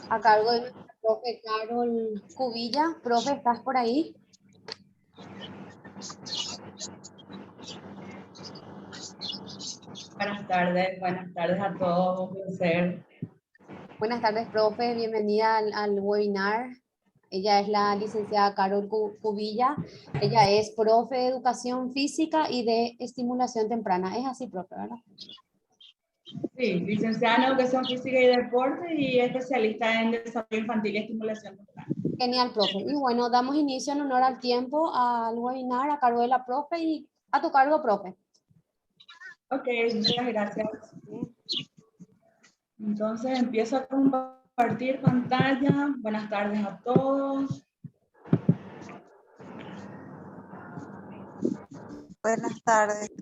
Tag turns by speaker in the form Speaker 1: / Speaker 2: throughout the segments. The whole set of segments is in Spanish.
Speaker 1: a cargo de nuestra profe Carol Cubilla. Profe, ¿estás por ahí?
Speaker 2: Buenas tardes a todos, un placer.
Speaker 1: Buenas tardes, profe. Bienvenida al webinar. Ella es la licenciada Carol Cubilla. Ella es profe de educación física y de estimulación temprana. Es así, profe, ¿verdad?
Speaker 2: Sí, licenciada en Educación Física y Deporte y especialista en Desarrollo Infantil y Estimulación Temprana.
Speaker 1: Genial, profe. Y bueno, damos inicio en honor al tiempo al webinar a cargo de la profe y a tu cargo, profe.
Speaker 2: Ok, muchas gracias. Entonces empiezo a compartir pantalla. Buenas tardes a todos.
Speaker 3: Buenas tardes.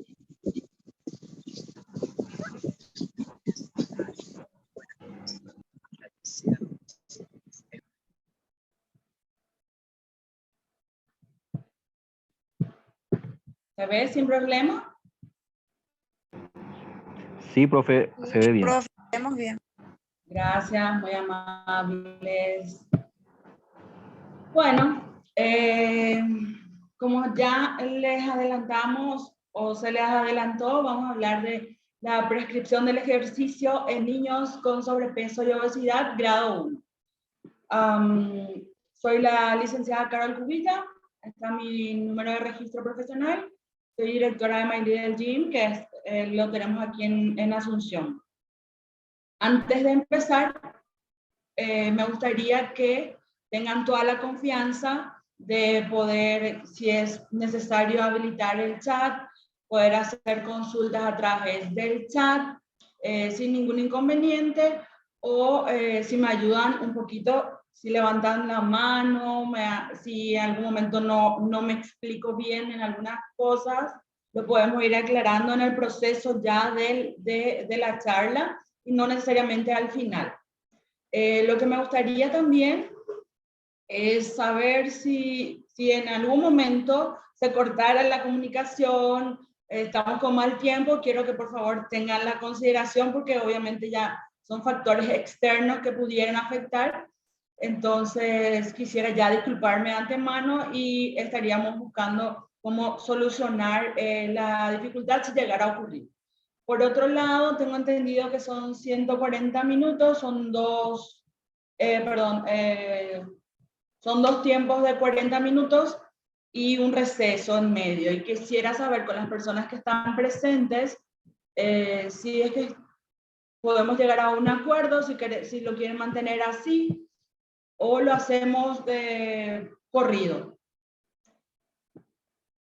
Speaker 2: ¿Se ve sin problema?
Speaker 4: Sí, profe, se ve bien.
Speaker 3: Profe, vemos bien.
Speaker 2: Gracias, muy amables. Bueno, como ya les adelantamos o se les adelantó, vamos a hablar de la prescripción del ejercicio en niños con sobrepeso y obesidad grado 1. Soy la licenciada Carol Cubilla, está mi número de registro profesional, soy directora de My Little Gym, que lo tenemos aquí en Asunción. Antes de empezar, me gustaría que tengan toda la confianza de poder, si es necesario, habilitar el chat, poder hacer consultas a través del chat sin ningún inconveniente, o si me ayudan un poquito, si levantan la mano, si en algún momento no me explico bien en algunas cosas, lo podemos ir aclarando en el proceso ya de la charla y no necesariamente al final. Lo que me gustaría también es saber si en algún momento se cortara la comunicación, estamos con mal tiempo, quiero que por favor tengan la consideración porque obviamente ya son factores externos que pudieran afectar. Entonces quisiera ya disculparme de antemano y estaríamos buscando cómo solucionar la dificultad si llegara a ocurrir. Por otro lado, tengo entendido que son 140 minutos, son dos tiempos de 40 minutos y un receso en medio. Y quisiera saber con las personas que están presentes si es que podemos llegar a un acuerdo, si lo quieren mantener así o lo hacemos de corrido.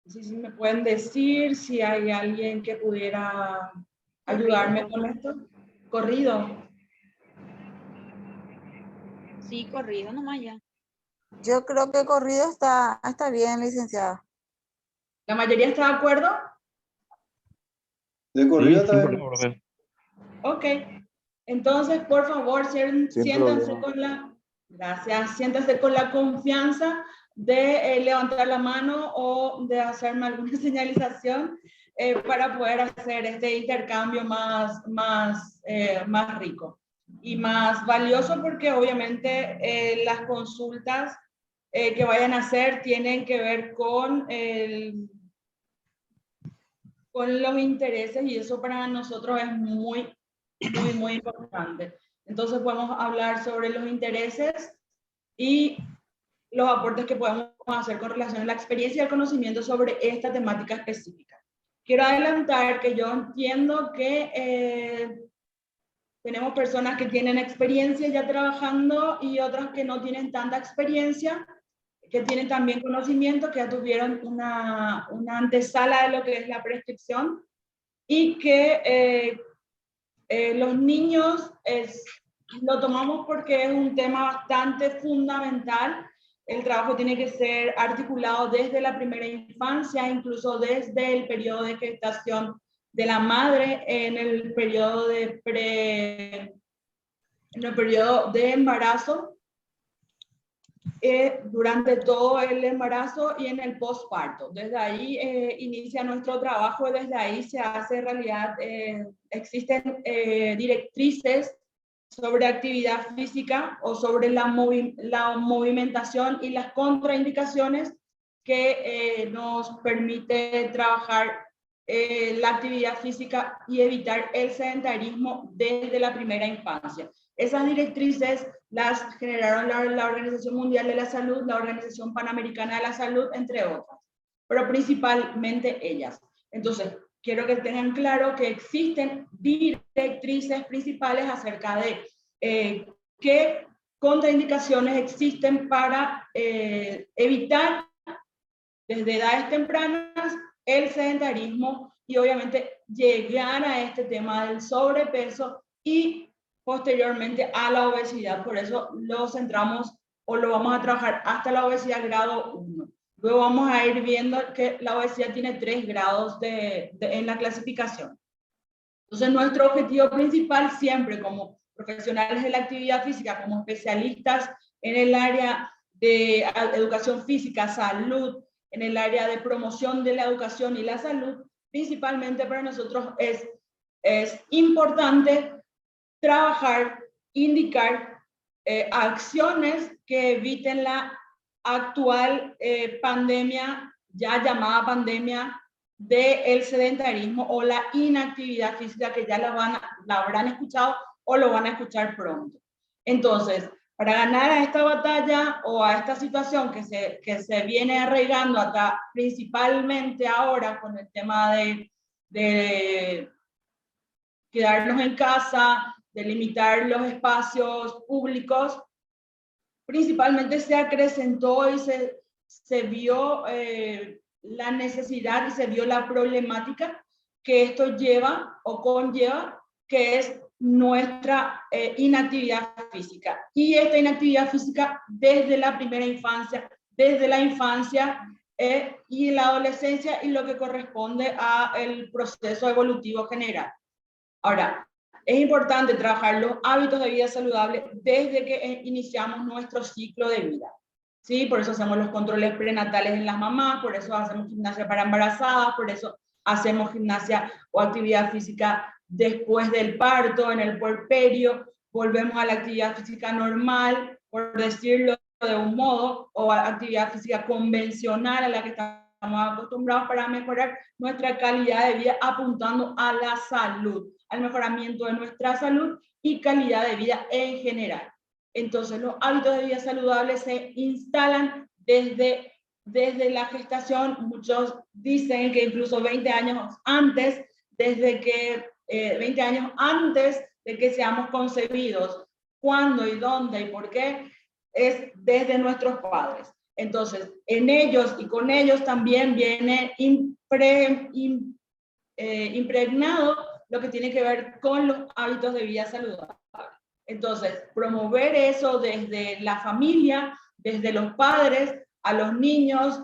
Speaker 2: Si me pueden decir si hay alguien que pudiera ayudarme con esto. Corrido.
Speaker 5: Sí, corrido nomás ya.
Speaker 3: Yo creo que corrido está bien, licenciada.
Speaker 2: ¿La mayoría está de acuerdo?
Speaker 6: De corrido
Speaker 4: Sí, sin
Speaker 6: también.
Speaker 4: problema, profe.
Speaker 2: Ok. Entonces, por favor, siéntanse
Speaker 6: problema.
Speaker 2: siéntanse con la confianza de levantar la mano o de hacerme alguna señalización para poder hacer este intercambio más rico y más valioso, porque obviamente las consultas que vayan a hacer tienen que ver con los intereses, y eso para nosotros es muy importante. Entonces podemos hablar sobre los intereses y los aportes que podemos hacer con relación a la experiencia y el conocimiento sobre esta temática específica. Quiero adelantar que yo entiendo que tenemos personas que tienen experiencia ya trabajando y otras que no tienen tanta experiencia, que tienen también conocimiento, que ya tuvieron una antesala de lo que es la prescripción, y que los niños lo tomamos porque es un tema bastante fundamental. El trabajo tiene que ser articulado desde la primera infancia, incluso desde el periodo de gestación de la madre, en el periodo de embarazo, durante todo el embarazo y en el posparto. Desde ahí inicia nuestro trabajo, desde ahí se hace realidad, existen directrices sobre actividad física o sobre la movimentación y las contraindicaciones que nos permite trabajar la actividad física y evitar el sedentarismo desde la primera infancia. Esas directrices las generaron la Organización Mundial de la Salud, la Organización Panamericana de la Salud, entre otras, pero principalmente ellas. Entonces, quiero que tengan claro que existen directrices principales acerca de qué contraindicaciones existen para evitar desde edades tempranas el sedentarismo y obviamente llegar a este tema del sobrepeso y posteriormente a la obesidad. Por eso lo centramos o lo vamos a trabajar hasta la obesidad grado 1. Luego vamos a ir viendo que la obesidad tiene 3 grados en la clasificación. Entonces, nuestro objetivo principal siempre como profesionales de la actividad física, como especialistas en el área de educación física, salud, en el área de promoción de la educación y la salud, principalmente para nosotros es importante trabajar, indicar acciones que eviten la actual pandemia, ya llamada pandemia del sedentarismo o la inactividad física, que ya la habrán escuchado o lo van a escuchar pronto. Entonces, para ganar a esta batalla o a esta situación que se viene arraigando acá, principalmente ahora con el tema de quedarnos en casa, de limitar los espacios públicos, principalmente se acrecentó y se vio la necesidad y se vio la problemática que esto lleva o conlleva, que es nuestra inactividad física. Y esta inactividad física desde la primera infancia, desde la infancia y la adolescencia y lo que corresponde al proceso evolutivo general. Ahora, es importante trabajar los hábitos de vida saludable desde que iniciamos nuestro ciclo de vida. ¿Sí? Por eso hacemos los controles prenatales en las mamás, por eso hacemos gimnasia para embarazadas, por eso hacemos gimnasia o actividad física después del parto, en el puerperio, volvemos a la actividad física normal, por decirlo de un modo, o a actividad física convencional a la que estamos acostumbrados para mejorar nuestra calidad de vida, apuntando a la salud, al mejoramiento de nuestra salud y calidad de vida en general. Entonces, los hábitos de vida saludables se instalan desde la gestación. Muchos dicen que incluso 20 años antes, 20 años antes de que seamos concebidos. ¿Cuándo y dónde y por qué? Es desde nuestros padres. Entonces, en ellos y con ellos también viene impregnado lo que tiene que ver con los hábitos de vida saludable. Entonces, promover eso desde la familia, desde los padres, a los niños,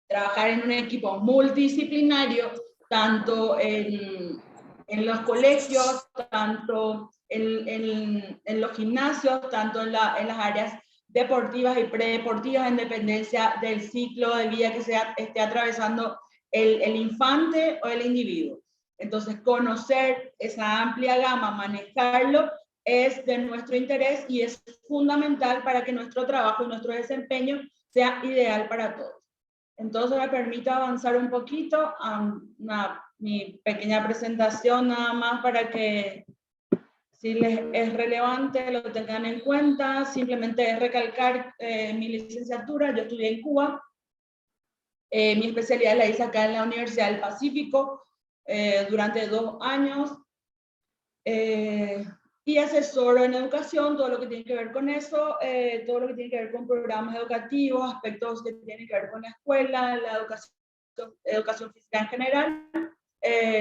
Speaker 2: trabajar en un equipo multidisciplinario, tanto en los colegios, tanto en los gimnasios, tanto en las áreas deportivas y predeportivas, en dependencia del ciclo de vida que esté atravesando el infante o el individuo. Entonces, conocer esa amplia gama, manejarlo, es de nuestro interés y es fundamental para que nuestro trabajo y nuestro desempeño sea ideal para todos. Entonces, me permito avanzar un poquito a mi pequeña presentación, nada más para que, si les es relevante, lo tengan en cuenta. Simplemente es recalcar mi licenciatura. Yo estudié en Cuba. Mi especialidad la hice acá en la Universidad del Pacífico durante 2 años. Y asesoro en educación, todo lo que tiene que ver con eso, todo lo que tiene que ver con programas educativos, aspectos que tienen que ver con la escuela, la educación física en general,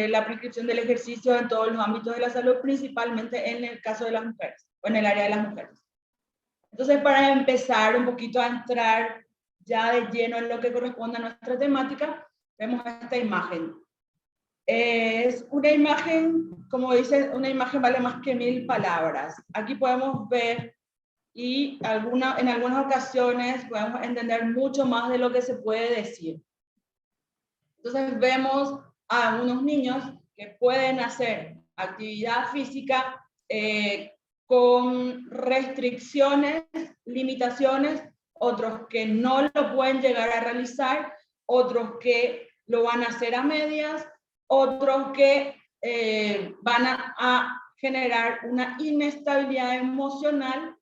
Speaker 2: la prescripción del ejercicio en todos los ámbitos de la salud, principalmente en el caso de las mujeres, o en el área de las mujeres. Entonces, para empezar un poquito a entrar ya de lleno en lo que corresponde a nuestra temática, vemos esta imagen. Es una imagen, como dice, una imagen vale más que 1000 palabras. Aquí podemos ver y en algunas ocasiones podemos entender mucho más de lo que se puede decir. Entonces vemos a unos niños que pueden hacer actividad física con restricciones, limitaciones, otros que no lo pueden llegar a realizar, otros que lo van a hacer a medias, otros que van a generar una inestabilidad emocional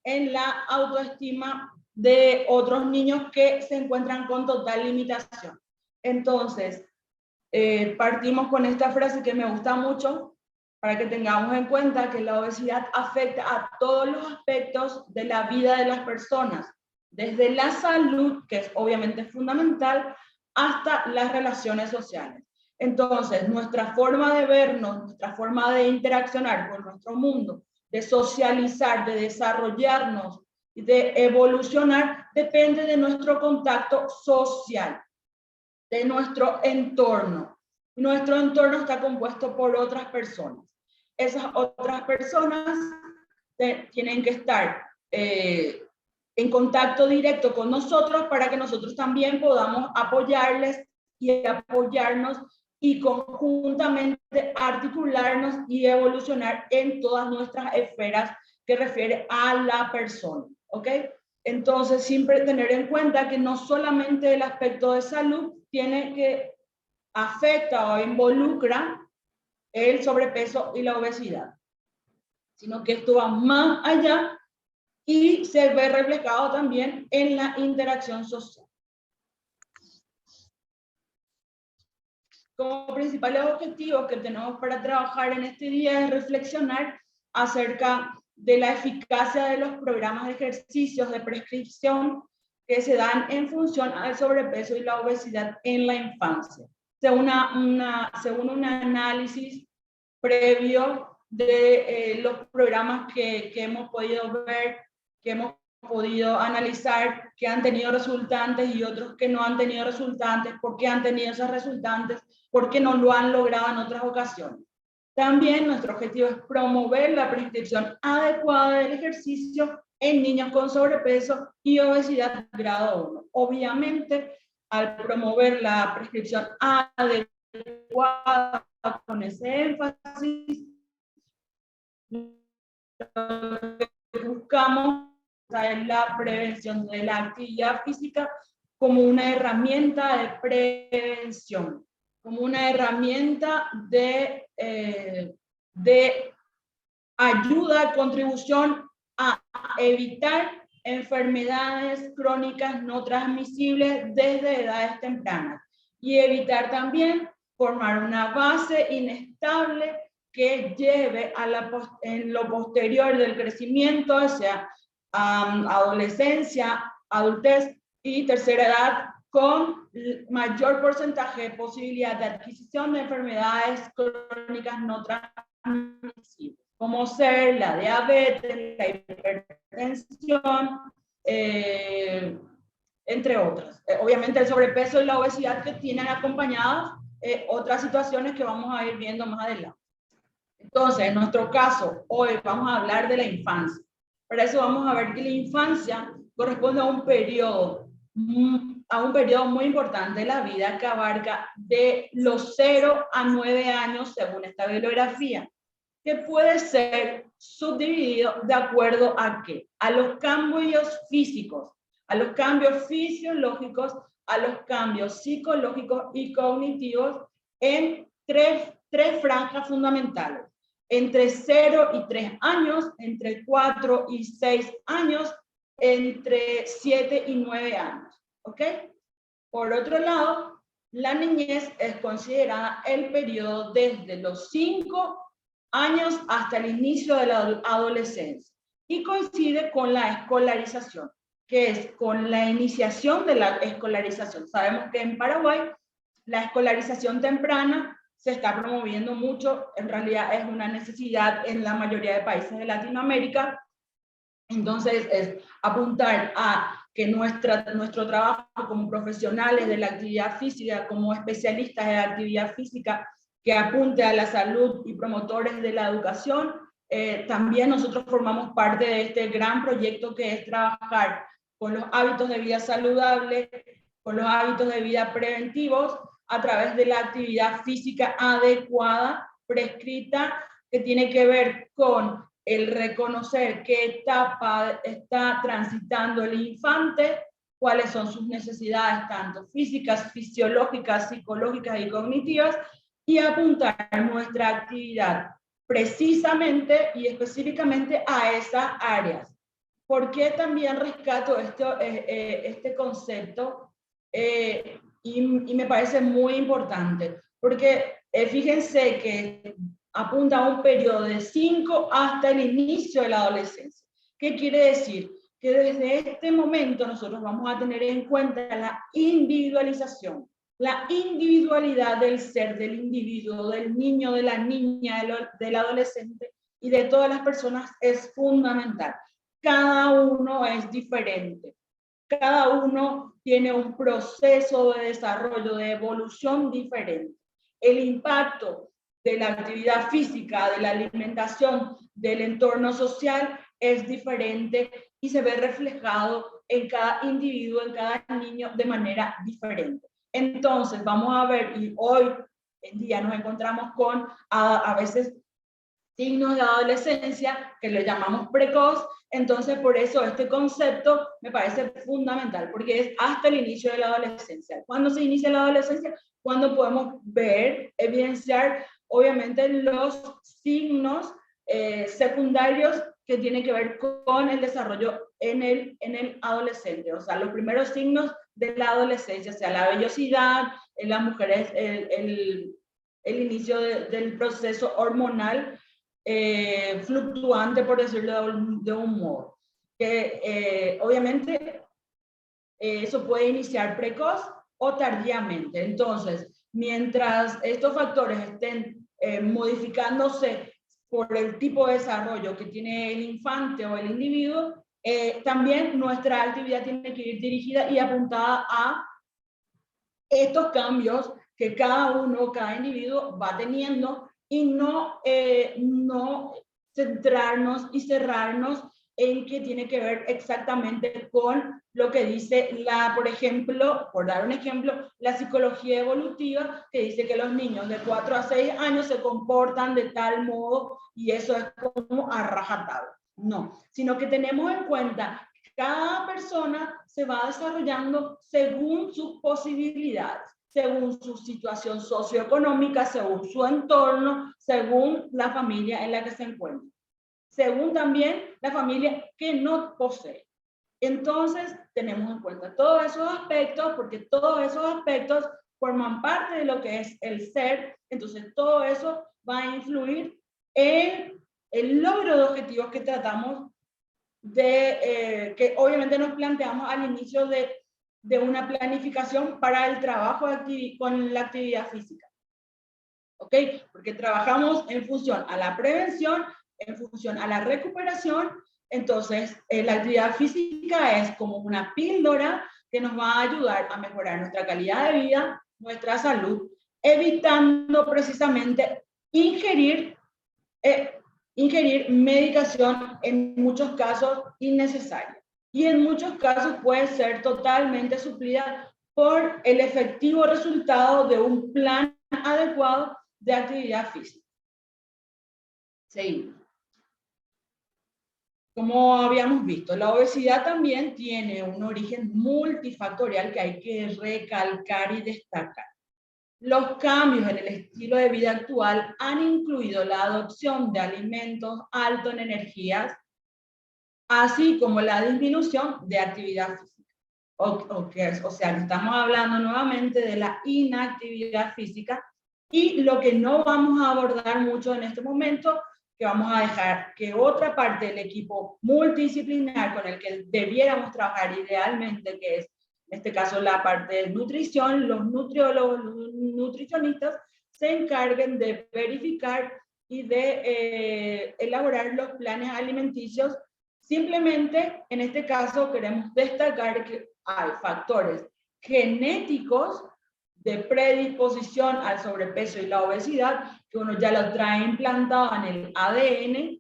Speaker 2: en la autoestima de otros niños que se encuentran con total limitación. Entonces, partimos con esta frase que me gusta mucho, para que tengamos en cuenta que la obesidad afecta a todos los aspectos de la vida de las personas, desde la salud, que es obviamente fundamental, hasta las relaciones sociales. Entonces, nuestra forma de vernos, nuestra forma de interaccionar con nuestro mundo, de socializar, de desarrollarnos, de evolucionar, depende de nuestro contacto social, de nuestro entorno. Nuestro entorno está compuesto por otras personas. Esas otras personas tienen que estar en contacto directo con nosotros para que nosotros también podamos apoyarles y apoyarnos y conjuntamente articularnos y evolucionar en todas nuestras esferas que refiere a la persona, ¿ok? Entonces, siempre tener en cuenta que no solamente el aspecto de salud tiene que afecta o involucra el sobrepeso y la obesidad, sino que esto va más allá y se ve reflejado también en la interacción social. Como principales objetivos que tenemos para trabajar en este día es reflexionar acerca de la eficacia de los programas de ejercicios de prescripción que se dan en función al sobrepeso y la obesidad en la infancia. Según un análisis previo de los programas que hemos podido ver, que hemos podido analizar, que han tenido resultantes y otros que no han tenido resultantes, por qué han tenido esos resultantes, por qué no lo han logrado en otras ocasiones. También nuestro objetivo es promover la prescripción adecuada del ejercicio en niños con sobrepeso y obesidad grado 1. Obviamente, al promover la prescripción adecuada con ese énfasis, lo que buscamos es la prevención de la actividad física como una herramienta de prevención, como una herramienta de ayuda, contribución a evitar enfermedades crónicas no transmisibles desde edades tempranas y evitar también formar una base inestable que lleve en lo posterior del crecimiento, o sea, adolescencia, adultez y tercera edad, con mayor porcentaje de posibilidad de adquisición de enfermedades crónicas no transmisibles, como ser la diabetes, la hipertensión, entre otras. Obviamente el sobrepeso y la obesidad que tienen acompañadas otras situaciones que vamos a ir viendo más adelante. Entonces, en nuestro caso, hoy vamos a hablar de la infancia. Para eso vamos a ver que la infancia corresponde a un periodo muy importante de la vida que abarca de los 0 a 9 años, según esta bibliografía, que puede ser subdividido de acuerdo a ¿qué? A los cambios físicos, a los cambios fisiológicos, a los cambios psicológicos y cognitivos en tres franjas fundamentales. Entre 0 y 3 años, entre 4 y 6 años, entre 7 y 9 años. ¿Ok? Por otro lado, la niñez es considerada el periodo desde los 5 años hasta el inicio de la adolescencia y coincide con la escolarización, que es con la iniciación de la escolarización. Sabemos que en Paraguay la escolarización temprana se está promoviendo mucho, en realidad es una necesidad en la mayoría de países de Latinoamérica. Entonces es apuntar a que nuestro trabajo como profesionales de la actividad física, como especialistas de la actividad física, que apunte a la salud y promotores de la educación. También nosotros formamos parte de este gran proyecto que es trabajar con los hábitos de vida saludable, con los hábitos de vida preventivos, a través de la actividad física adecuada, prescrita, que tiene que ver con el reconocer qué etapa está transitando el infante, cuáles son sus necesidades, tanto físicas, fisiológicas, psicológicas y cognitivas, y apuntar nuestra actividad precisamente y específicamente a esas áreas. ¿Por qué también rescato este concepto? Y me parece muy importante, porque fíjense que apunta a un periodo de 5 hasta el inicio de la adolescencia. ¿Qué quiere decir? Que desde este momento nosotros vamos a tener en cuenta la individualización, la individualidad del ser, del individuo, del niño, de la niña, del adolescente y de todas las personas es fundamental. Cada uno es diferente. Cada uno tiene un proceso de desarrollo, de evolución diferente. El impacto de la actividad física, de la alimentación, del entorno social es diferente y se ve reflejado en cada individuo, en cada niño de manera diferente. Entonces, vamos a ver, y hoy en día nos encontramos con a veces signos de adolescencia que le llamamos precoz. Entonces, por eso este concepto me parece fundamental, porque es hasta el inicio de la adolescencia. ¿Cuándo se inicia la adolescencia? Cuando podemos ver, evidenciar, obviamente, los signos secundarios que tienen que ver con el desarrollo en el adolescente. O sea, los primeros signos de la adolescencia, o sea, la vellosidad, en las mujeres, el inicio del proceso hormonal, fluctuante, por decirlo de un modo. Que obviamente eso puede iniciar precoz o tardíamente. Entonces, mientras estos factores estén modificándose por el tipo de desarrollo que tiene el infante o el individuo, también nuestra actividad tiene que ir dirigida y apuntada a estos cambios que cada individuo va teniendo, y no centrarnos y cerrarnos en que tiene que ver exactamente con lo que dice por ejemplo, por dar un ejemplo, la psicología evolutiva, que dice que los niños de 4 a 6 años se comportan de tal modo y eso es como a rajatabla. No, sino que tenemos en cuenta que cada persona se va desarrollando según sus posibilidades, según su situación socioeconómica, según su entorno, según la familia en la que se encuentra, según también la familia que no posee. Entonces, tenemos en cuenta todos esos aspectos, porque todos esos aspectos forman parte de lo que es el ser. Entonces, todo eso va a influir en el logro de objetivos que tratamos de, que obviamente nos planteamos al inicio de una planificación para el trabajo con la actividad física. ¿Ok? Porque trabajamos en función a la prevención, en función a la recuperación. Entonces, la actividad física es como una píldora que nos va a ayudar a mejorar nuestra calidad de vida, nuestra salud, evitando precisamente ingerir medicación en muchos casos innecesaria. Y en muchos casos puede ser totalmente suplida por el efectivo resultado de un plan adecuado de actividad física. Seguimos. Como habíamos visto, la obesidad también tiene un origen multifactorial que hay que recalcar y destacar. Los cambios en el estilo de vida actual han incluido la adopción de alimentos altos en energías, así como la disminución de actividad física. O sea, estamos hablando nuevamente de la inactividad física, y lo que no vamos a abordar mucho en este momento, que vamos a dejar que otra parte del equipo multidisciplinar con el que debiéramos trabajar idealmente, que es en este caso la parte de nutrición, los nutriólogos, los nutricionistas, se encarguen de verificar y de elaborar los planes alimenticios. Simplemente, en este caso, queremos destacar que hay factores genéticos de predisposición al sobrepeso y la obesidad, que uno ya lo trae implantado en el ADN,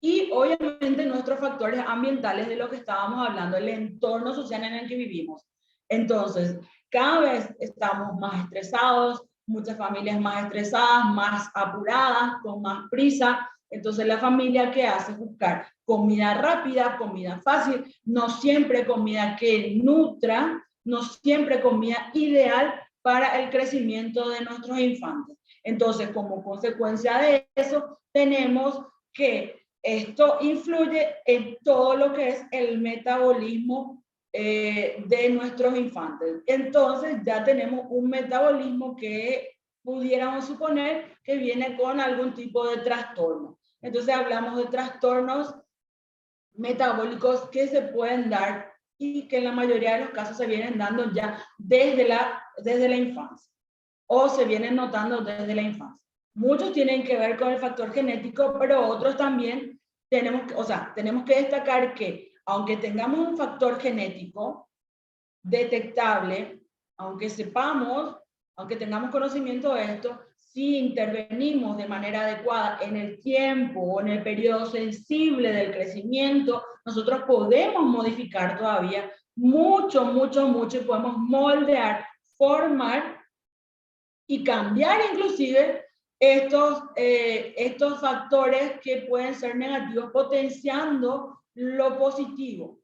Speaker 2: y obviamente nuestros factores ambientales de lo que estábamos hablando, el entorno social en el que vivimos. Entonces, cada vez estamos más estresados, muchas familias más estresadas, más apuradas, con más prisa, Entonces la familia, ¿qué hace? Buscar comida rápida, comida fácil, no siempre comida que nutra, no siempre comida ideal para el crecimiento de nuestros infantes. Entonces, como consecuencia de eso, tenemos que esto influye en todo lo que es el metabolismo de nuestros infantes. Entonces, ya tenemos un metabolismo que pudiéramos suponer que viene con algún tipo de trastorno. Entonces, hablamos de trastornos metabólicos que se pueden dar y que en la mayoría de los casos se vienen dando ya desde la infancia o se vienen notando desde la infancia. Muchos tienen que ver con el factor genético, pero otros también tenemos que destacar que aunque tengamos un factor genético detectable, aunque sepamos, aunque tengamos conocimiento de esto, si intervenimos de manera adecuada en el tiempo o en el periodo sensible del crecimiento, nosotros podemos modificar todavía mucho, mucho, mucho y podemos moldear, formar y cambiar inclusive estos factores que pueden ser negativos, potenciando lo positivo.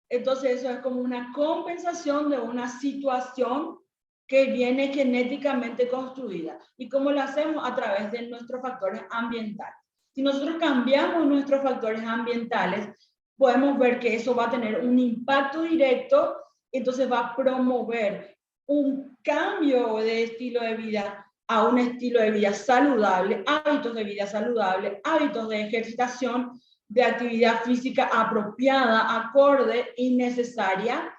Speaker 2: Entonces eso es como una compensación de una situación que viene genéticamente construida. ¿Y cómo lo hacemos? A través de nuestros factores ambientales. Si nosotros cambiamos nuestros factores ambientales, podemos ver que eso va a tener un impacto directo, entonces va a promover un cambio de estilo de vida a un estilo de vida saludable, hábitos de vida saludable, hábitos de ejercitación, de actividad física apropiada, acorde y necesaria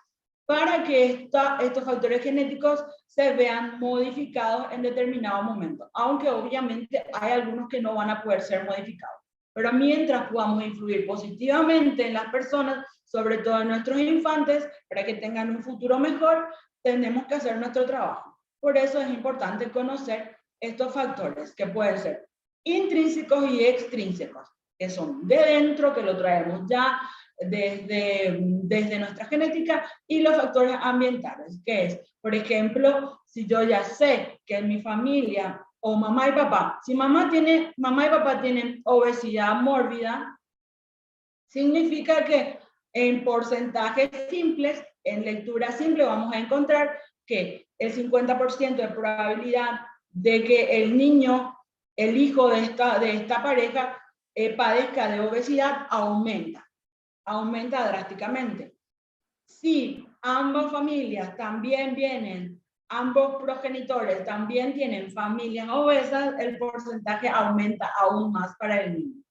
Speaker 2: para que estos factores genéticos se vean modificados en determinado momento, aunque obviamente hay algunos que no van a poder ser modificados. Pero mientras podamos influir positivamente en las personas, sobre todo en nuestros infantes, para que tengan un futuro mejor, tenemos que hacer nuestro trabajo. Por eso es importante conocer estos factores que pueden ser intrínsecos y extrínsecos, que son de dentro, que lo traemos ya desde nuestra genética, y los factores ambientales, que es, por ejemplo, si yo ya sé que en mi familia, o mamá y papá, si mamá y papá tienen obesidad mórbida, significa que en porcentajes simples, en lectura simple, vamos a encontrar que el 50% de probabilidad de que el niño, el hijo de esta pareja, padezca de obesidad aumenta drásticamente. Si ambas familias también vienen, ambos progenitores también tienen familias obesas, el porcentaje aumenta aún más para el niño.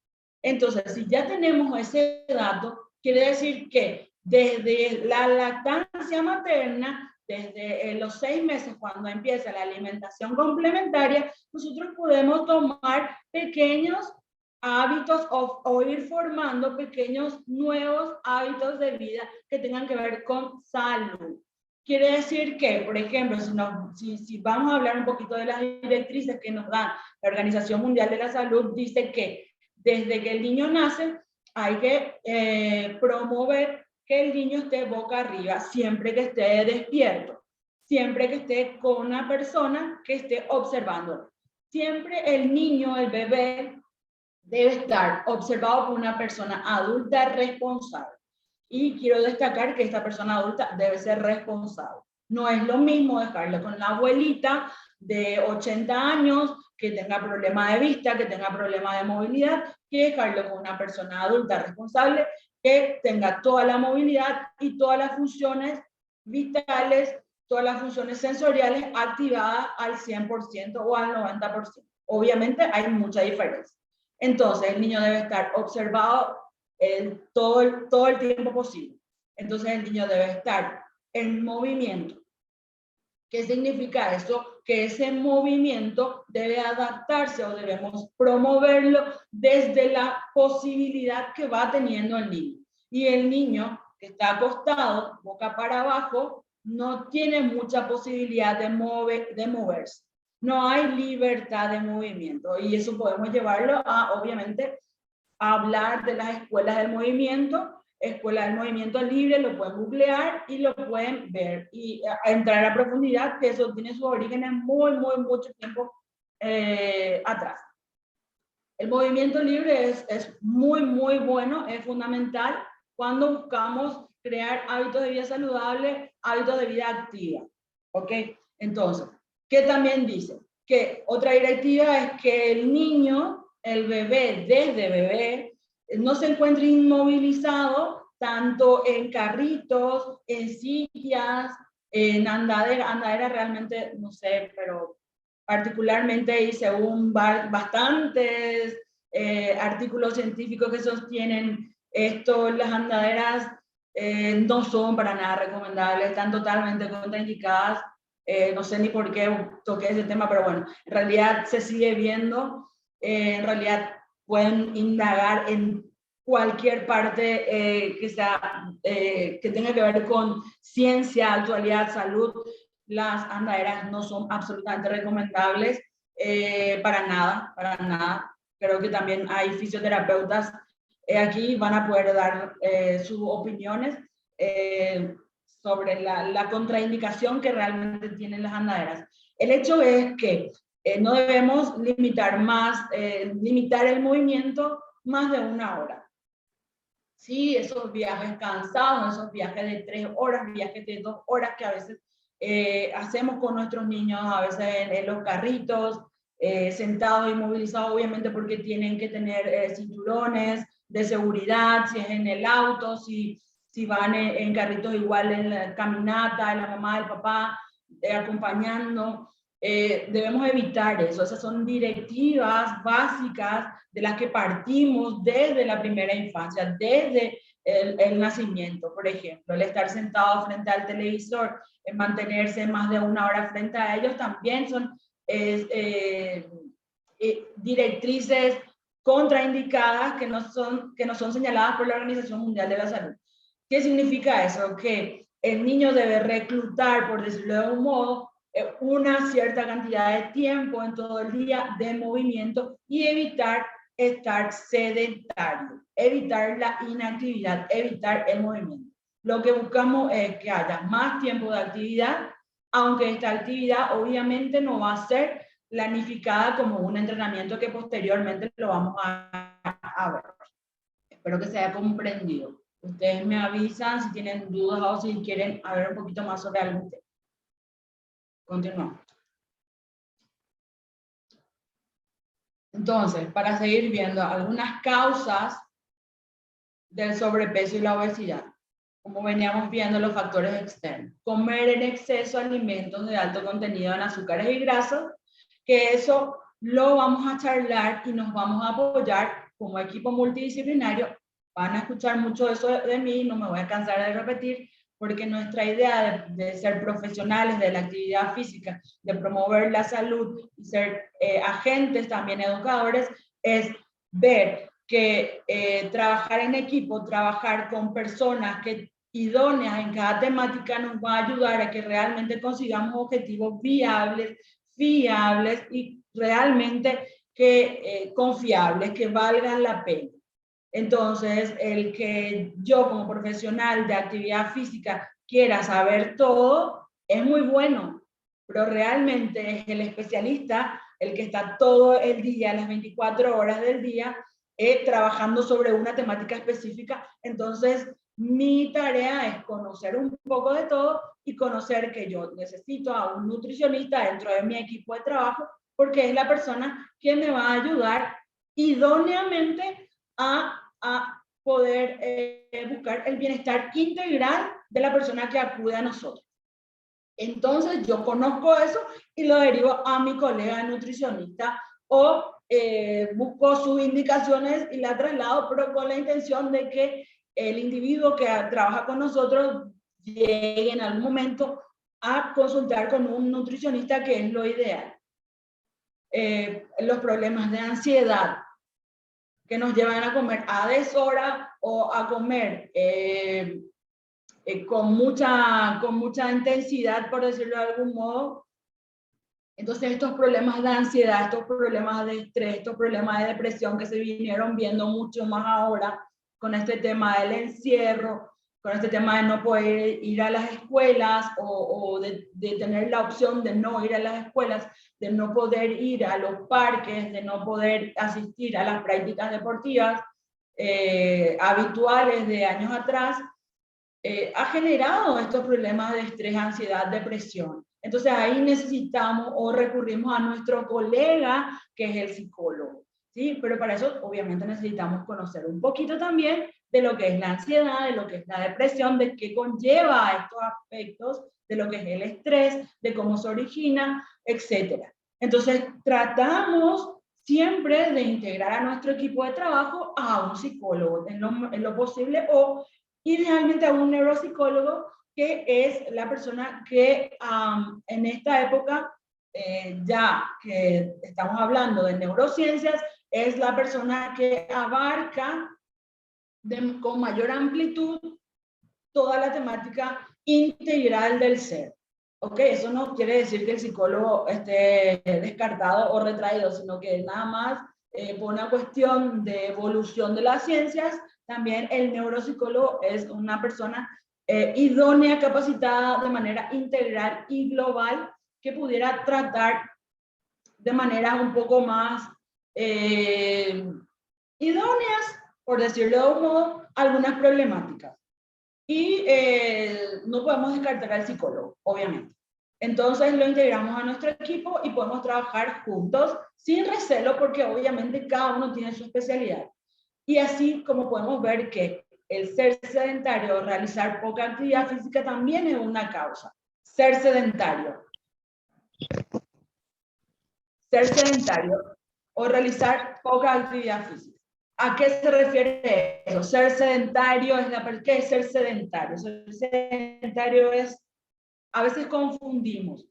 Speaker 2: Entonces, si ya tenemos ese dato, quiere decir que desde la lactancia materna, desde los 6 meses cuando empieza la alimentación complementaria, nosotros podemos tomar pequeños hábitos o ir formando pequeños nuevos hábitos de vida que tengan que ver con salud. Quiere decir que, por ejemplo, si vamos a hablar un poquito de las directrices que nos da la Organización Mundial de la Salud, dice que desde que el niño nace hay que promover que el niño esté boca arriba, siempre que esté despierto, siempre que esté con una persona que esté observando. Siempre el niño, el bebé, debe estar observado por una persona adulta responsable. Y quiero destacar que esta persona adulta debe ser responsable. No es lo mismo dejarlo con la abuelita de 80 años que tenga problema de vista, que tenga problema de movilidad, que dejarlo con una persona adulta responsable que tenga toda la movilidad y todas las funciones vitales, todas las funciones sensoriales activadas al 100% o al 90%. Obviamente hay mucha diferencia. Entonces el niño debe estar observado todo el tiempo posible. Entonces el niño debe estar en movimiento. ¿Qué significa eso? Que ese movimiento debe adaptarse o debemos promoverlo desde la posibilidad que va teniendo el niño. Y el niño que está acostado, boca para abajo, no tiene mucha posibilidad de moverse. No hay libertad de movimiento. Y eso podemos llevarlo a, obviamente, a hablar de las escuelas del movimiento. Escuela del Movimiento Libre, lo pueden googlear y lo pueden ver y a entrar a profundidad, que eso tiene sus orígenes mucho tiempo atrás. El movimiento libre es muy, muy bueno, es fundamental cuando buscamos crear hábitos de vida saludable, hábitos de vida activa. ¿Ok? Entonces, ¿qué también dice? Que otra directiva es que el niño, el bebé, desde bebé, no se encuentre inmovilizado tanto en carritos, en sillas, en andadera realmente, no sé, pero particularmente y según bastantes artículos científicos que sostienen esto, las andaderas no son para nada recomendables, están totalmente contraindicadas. No sé ni por qué toqué ese tema, pero bueno, en realidad se sigue viendo, en realidad pueden indagar en cualquier parte que tenga que ver con ciencia, actualidad, salud. Las andaderas no son absolutamente recomendables para nada, para nada. Creo que también hay fisioterapeutas aquí, van a poder dar sus opiniones sobre la contraindicación que realmente tienen las andaderas. El hecho es que no debemos limitar el movimiento más de 1 hora. Sí, esos viajes cansados, esos viajes de 3 horas, viajes de 2 horas que a veces hacemos con nuestros niños, a veces en los carritos, sentados, inmovilizados, obviamente porque tienen que tener cinturones de seguridad, si es en el auto, si van en carritos igual en la caminata, en la mamá, el papá, acompañando. Debemos evitar eso. Esas son directivas básicas de las que partimos desde la primera infancia, desde el nacimiento. Por ejemplo, el estar sentado frente al televisor, mantenerse más de 1 hora frente a ellos, también son directrices contraindicadas que no son señaladas por la Organización Mundial de la Salud. ¿Qué significa eso? Que el niño debe reclutar, por decirlo de un modo, una cierta cantidad de tiempo en todo el día de movimiento y evitar estar sedentario, evitar la inactividad, evitar el movimiento. Lo que buscamos es que haya más tiempo de actividad, aunque esta actividad obviamente no va a ser planificada como un entrenamiento que posteriormente lo vamos a ver. Espero que se haya comprendido. Ustedes me avisan si tienen dudas o si quieren hablar un poquito más sobre algún tema. Continuamos. Entonces, para seguir viendo algunas causas del sobrepeso y la obesidad, como veníamos viendo los factores externos. Comer en exceso alimentos de alto contenido en azúcares y grasas, que eso lo vamos a charlar y nos vamos a apoyar como equipo multidisciplinario. Van a escuchar mucho eso de mí, no me voy a cansar de repetir, porque nuestra idea de ser profesionales de la actividad física, de promover la salud y ser agentes también educadores, es ver que trabajar en equipo, trabajar con personas idóneas en cada temática nos va a ayudar a que realmente consigamos objetivos viables, fiables y realmente confiables, que valgan la pena. Entonces, el que yo como profesional de actividad física quiera saber todo es muy bueno, pero realmente es el especialista el que está todo el día, las 24 horas del día, trabajando sobre una temática específica. Entonces, mi tarea es conocer un poco de todo y conocer que yo necesito a un nutricionista dentro de mi equipo de trabajo, porque es la persona que me va a ayudar idóneamente a poder buscar el bienestar integral de la persona que acude a nosotros. Entonces yo conozco eso y lo derivo a mi colega nutricionista o busco sus indicaciones y la traslado, pero con la intención de que el individuo que trabaja con nosotros llegue en algún momento a consultar con un nutricionista, que es lo ideal. Los problemas de ansiedad que nos llevan a comer a deshora o a comer con mucha intensidad, por decirlo de algún modo. Entonces estos problemas de ansiedad, estos problemas de estrés, estos problemas de depresión que se vinieron viendo mucho más ahora con este tema del encierro, con este tema de no poder ir a las escuelas o de tener la opción de no ir a las escuelas, de no poder ir a los parques, de no poder asistir a las prácticas deportivas habituales de años atrás, ha generado estos problemas de estrés, ansiedad, depresión. Entonces ahí necesitamos o recurrimos a nuestro colega, que es el psicólogo, ¿sí? Pero para eso obviamente necesitamos conocer un poquito también de lo que es la ansiedad, de lo que es la depresión, de qué conlleva estos aspectos, de lo que es el estrés, de cómo se origina, etc. Entonces tratamos siempre de integrar a nuestro equipo de trabajo a un psicólogo en lo posible, o idealmente a un neuropsicólogo, que es la persona que en esta época, ya que estamos hablando de neurociencias, es la persona que abarca con mayor amplitud toda la temática integral del ser. ¿Ok? Eso no quiere decir que el psicólogo esté descartado o retraído, sino que nada más por una cuestión de evolución de las ciencias, también el neuropsicólogo es una persona idónea, capacitada de manera integral y global, que pudiera tratar de manera un poco más idóneas, por decirlo de un modo, algunas problemáticas. Y no podemos descartar al psicólogo, obviamente. Entonces lo integramos a nuestro equipo y podemos trabajar juntos sin recelo, porque obviamente cada uno tiene su especialidad. Y así como podemos ver que el ser sedentario, realizar poca actividad física, también es una causa. Ser sedentario. Ser sedentario o realizar poca actividad física. ¿A qué se refiere eso? Ser sedentario ¿qué es ser sedentario? Ser sedentario es, a veces confundimos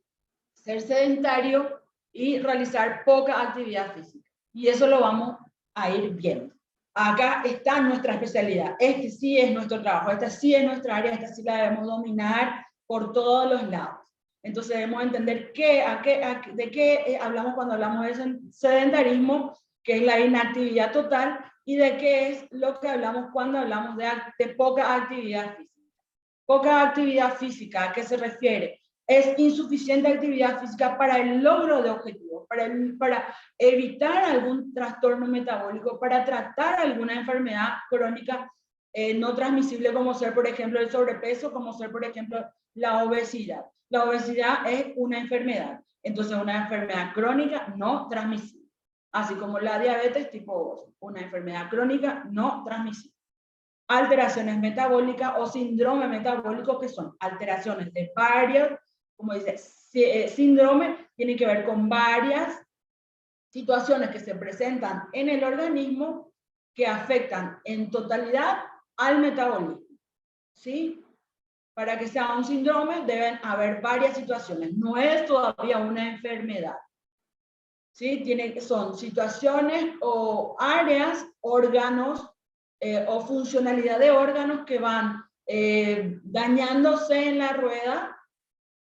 Speaker 2: ser sedentario y realizar poca actividad física. Y eso lo vamos a ir viendo. Acá está nuestra especialidad. Este sí es nuestro trabajo, esta sí es nuestra área, esta sí la debemos dominar por todos los lados. Entonces debemos entender de qué hablamos cuando hablamos de sedentarismo, que es la inactividad total, y de qué es lo que hablamos cuando hablamos de poca actividad física. Poca actividad física, ¿a qué se refiere? Es insuficiente actividad física para el logro de objetivos, para evitar algún trastorno metabólico, para tratar alguna enfermedad crónica no transmisible, como ser, por ejemplo, el sobrepeso, como ser, por ejemplo, la obesidad. La obesidad es una enfermedad, entonces una enfermedad crónica no transmisible. Así como la diabetes tipo 2, una enfermedad crónica no transmisible. Alteraciones metabólicas o síndrome metabólico, que son alteraciones de varias, como dice, síndrome tiene que ver con varias situaciones que se presentan en el organismo que afectan en totalidad al metabolismo, ¿sí? Para que sea un síndrome deben haber varias situaciones, no es todavía una enfermedad. ¿Sí? Son situaciones o áreas, órganos o funcionalidad de órganos que van dañándose en la rueda,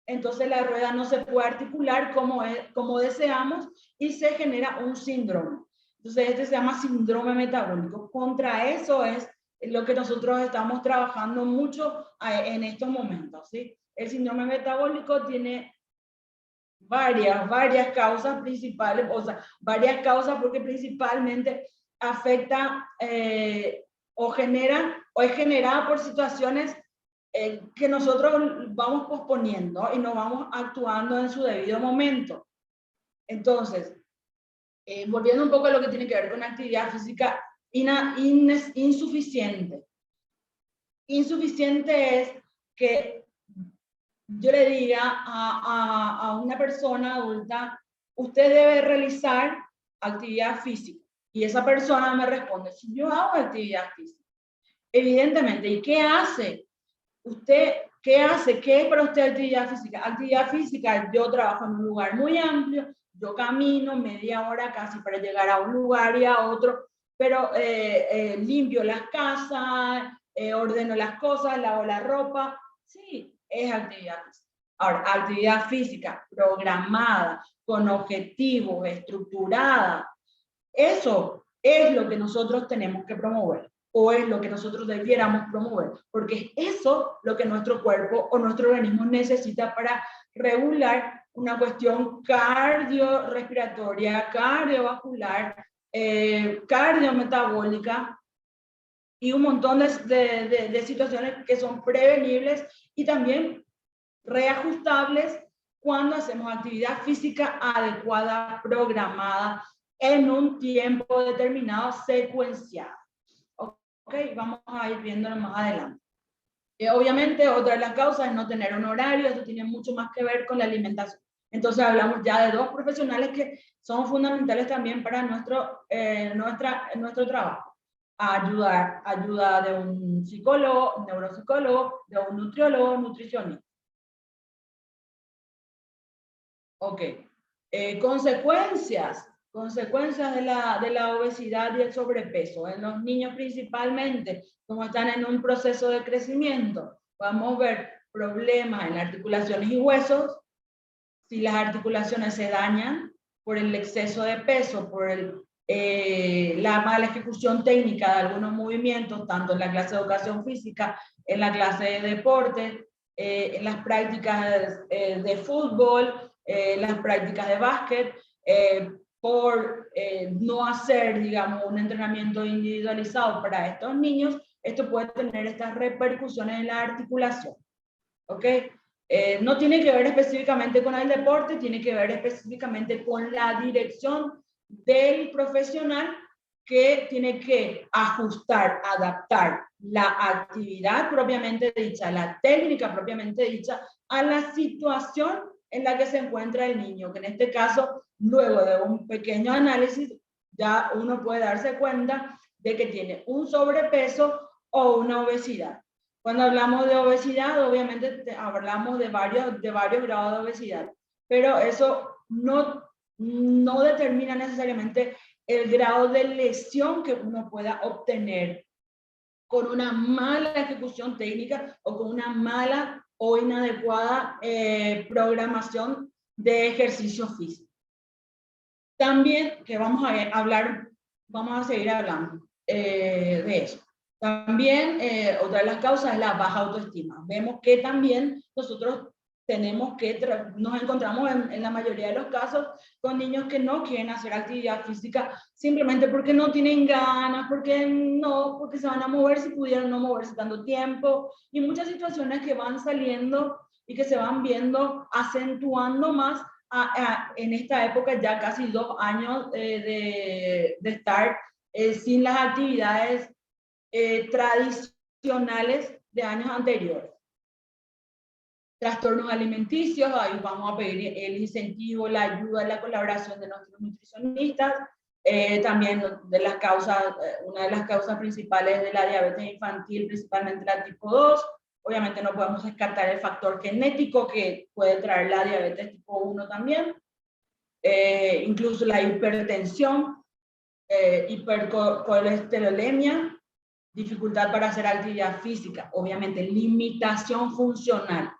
Speaker 2: entonces la rueda no se puede articular como deseamos y se genera un síndrome. Entonces este se llama síndrome metabólico. Contra eso es lo que nosotros estamos trabajando mucho en estos momentos, ¿sí? El síndrome metabólico tiene varias causas principales, o sea, varias causas porque principalmente afecta o es generada por situaciones que nosotros vamos posponiendo y no vamos actuando en su debido momento. Entonces, volviendo un poco a lo que tiene que ver con actividad física insuficiente. Insuficiente es que yo le diga a una persona adulta, usted debe realizar actividad física. Y esa persona me responde, si yo hago actividad física. Evidentemente, ¿y qué hace? ¿Usted qué hace? ¿Qué es para usted actividad física? Actividad física, yo trabajo en un lugar muy amplio, yo camino media hora casi para llegar a un lugar y a otro, pero limpio las casas, ordeno las cosas, lavo la ropa. Sí, es actividad física. Ahora, actividad física programada, con objetivos, estructurada, eso es lo que nosotros tenemos que promover. o es lo que nosotros debiéramos promover, porque es eso lo que nuestro cuerpo o nuestro organismo necesita para regular una cuestión cardiorrespiratoria, cardiovascular, cardiometabólica y un montón de situaciones que son prevenibles y también reajustables cuando hacemos actividad física adecuada, programada, en un tiempo determinado, secuenciado. Ok, vamos a ir viéndolo más adelante. Obviamente, otra de las causas es no tener un horario, esto tiene mucho más que ver con la alimentación. Entonces hablamos ya de dos profesionales que son fundamentales también para nuestro trabajo. Ayuda de un psicólogo, un neuropsicólogo, de un nutriólogo, nutricionista. Ok. Consecuencias de la obesidad y el sobrepeso. En los niños principalmente, como están en un proceso de crecimiento, vamos a ver problemas en articulaciones y huesos. Si las articulaciones se dañan por el exceso de peso, por la mala ejecución técnica de algunos movimientos, tanto en la clase de educación física, en la clase de deporte, en las prácticas de fútbol, las prácticas de básquet, por no hacer, digamos, un entrenamiento individualizado para estos niños, esto puede tener estas repercusiones en la articulación. ¿Ok? No tiene que ver específicamente con el deporte, tiene que ver específicamente con la dirección del profesional que tiene que ajustar, adaptar la actividad propiamente dicha, la técnica propiamente dicha, a la situación en la que se encuentra el niño, que en este caso, luego de un pequeño análisis, ya uno puede darse cuenta de que tiene un sobrepeso o una obesidad. Cuando hablamos de obesidad, obviamente hablamos de varios grados de obesidad, pero eso no determina necesariamente el grado de lesión que uno pueda obtener con una mala ejecución técnica o con una mala o inadecuada programación de ejercicio físico. También, que vamos a seguir hablando de eso. También, otra de las causas es la baja autoestima. Vemos que también nosotros nos encontramos en la mayoría de los casos con niños que no quieren hacer actividad física simplemente porque no tienen ganas, porque se van a mover si pudieran no moverse tanto tiempo, y muchas situaciones que van saliendo y que se van viendo acentuando más en esta época, ya casi 2 años de estar sin las actividades tradicionales de años anteriores. Trastornos alimenticios, ahí vamos a pedir el incentivo, la ayuda, la colaboración de nuestros nutricionistas. También una de las causas principales de la diabetes infantil, principalmente la tipo 2. Obviamente no podemos descartar el factor genético que puede traer la diabetes tipo 1 también. Incluso la hipertensión, hipercolesterolemia, dificultad para hacer actividad física, obviamente limitación funcional.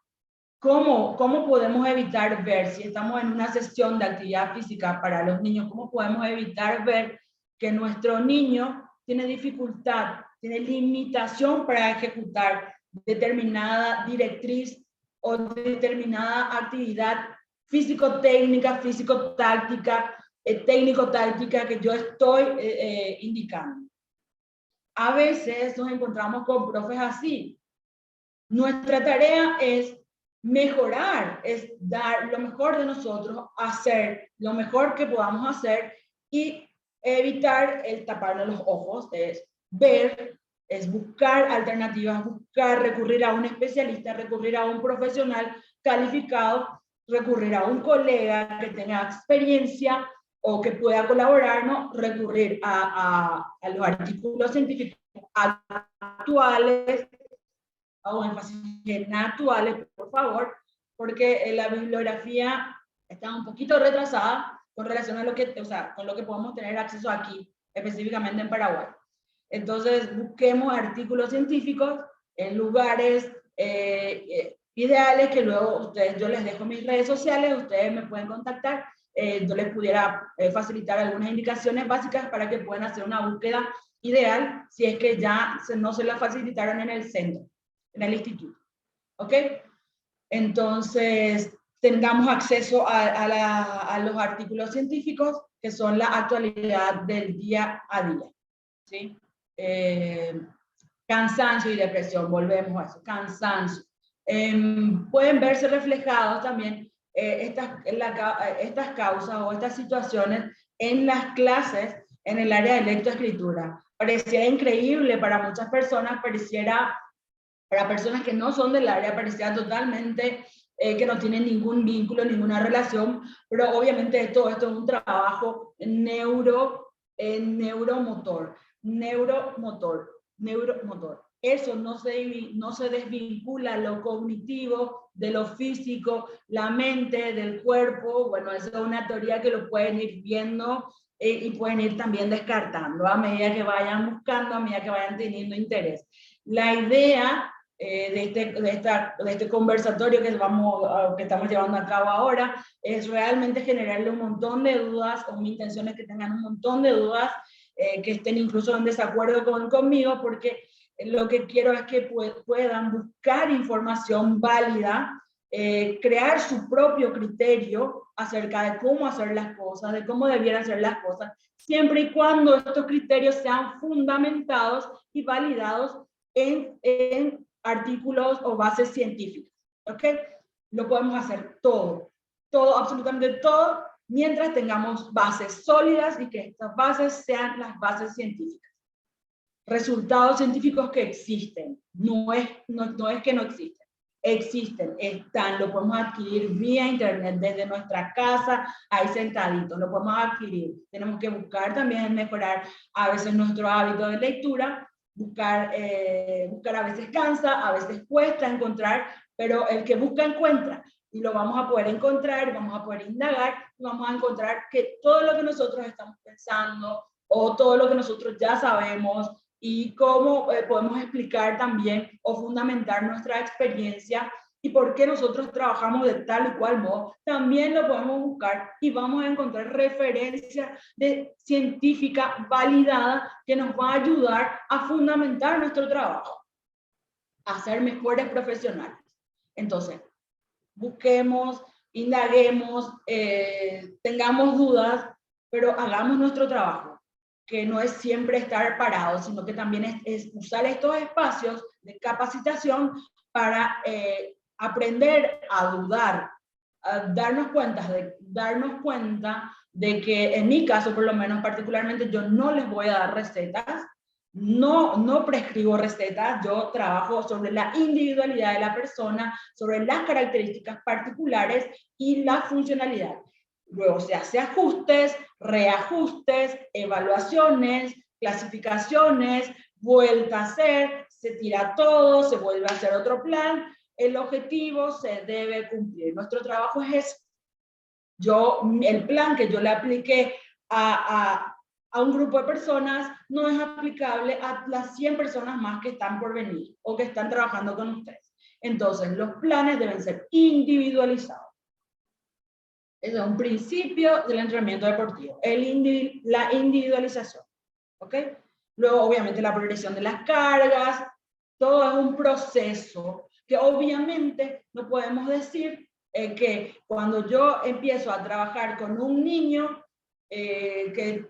Speaker 2: ¿Cómo podemos evitar ver, si estamos en una sesión de actividad física para los niños, cómo podemos evitar ver que nuestro niño tiene dificultad, tiene limitación para ejecutar determinada directriz o determinada actividad físico-técnica, físico-táctica, técnico-táctica que yo estoy indicando? A veces nos encontramos con profes así. Nuestra tarea es mejorar, es dar lo mejor de nosotros, hacer lo mejor que podamos hacer y evitar el taparnos los ojos, es ver, es buscar alternativas, recurrir a un especialista, recurrir a un profesional calificado, recurrir a un colega que tenga experiencia o que pueda colaborarnos, recurrir a los artículos científicos actuales, hago énfasis en actuales, por favor, porque la bibliografía está un poquito retrasada con relación a con lo que podemos tener acceso aquí, específicamente en Paraguay. Entonces, busquemos artículos científicos en lugares ideales que luego yo les dejo mis redes sociales, ustedes me pueden contactar, yo les pudiera facilitar algunas indicaciones básicas para que puedan hacer una búsqueda ideal si es que ya no se la facilitaron en el centro, en el instituto. ¿Ok? Entonces, tengamos acceso a los artículos científicos que son la actualidad del día a día. ¿Sí? Cansancio y depresión, volvemos a eso, cansancio. Pueden verse reflejados también estas causas o estas situaciones en las clases en el área de lectoescritura. Pareciera increíble para muchas personas, para personas que no son del área, pareciera totalmente que no tienen ningún vínculo, ninguna relación, pero obviamente todo esto es un trabajo neuromotor. Eso no se desvincula lo cognitivo de lo físico, la mente, del cuerpo. Bueno, esa es una teoría que lo pueden ir viendo y pueden ir también descartando a medida que vayan buscando, a medida que vayan teniendo interés. La idea de este conversatorio que estamos llevando a cabo ahora es realmente generarle un montón de dudas, o mi intención es que tengan un montón de dudas, que estén incluso en desacuerdo conmigo, porque lo que quiero es que puedan buscar información válida, crear su propio criterio acerca de cómo hacer las cosas, de cómo debieran ser las cosas, siempre y cuando estos criterios sean fundamentados y validados en artículos o bases científicas. ¿Ok? Lo podemos hacer todo, absolutamente todo, mientras tengamos bases sólidas y que estas bases sean las bases científicas. Resultados científicos que existen, no es que no existen, están, lo podemos adquirir vía internet, desde nuestra casa, ahí sentaditos, lo podemos adquirir. Tenemos que buscar también mejorar a veces nuestro hábito de lectura, buscar a veces cansa, a veces cuesta encontrar, pero el que busca encuentra, y lo vamos a poder encontrar, vamos a poder indagar, y vamos a encontrar que todo lo que nosotros estamos pensando, o todo lo que nosotros ya sabemos, y cómo podemos explicar también o fundamentar nuestra experiencia y por qué nosotros trabajamos de tal y cual modo, también lo podemos buscar y vamos a encontrar referencia científica validada que nos va a ayudar a fundamentar nuestro trabajo, a ser mejores profesionales. Entonces, busquemos, indaguemos, tengamos dudas, pero hagamos nuestro trabajo, que no es siempre estar parado, sino que también es usar estos espacios de capacitación para aprender a dudar, a darnos cuenta de que en mi caso, por lo menos particularmente, yo no les voy a dar recetas, no prescribo recetas, yo trabajo sobre la individualidad de la persona, sobre las características particulares y la funcionalidad. Luego se hace ajustes, reajustes, evaluaciones, clasificaciones, vuelta a hacer, se tira todo, se vuelve a hacer otro plan, el objetivo se debe cumplir. Nuestro trabajo es el plan que yo le apliqué a un grupo de personas no es aplicable a las 100 personas más que están por venir o que están trabajando con ustedes. Entonces, los planes deben ser individualizados. Ese es un principio del entrenamiento deportivo, la individualización. ¿Ok? Luego, obviamente, la progresión de las cargas, todo es un proceso que obviamente no podemos decir que cuando yo empiezo a trabajar con un niño, que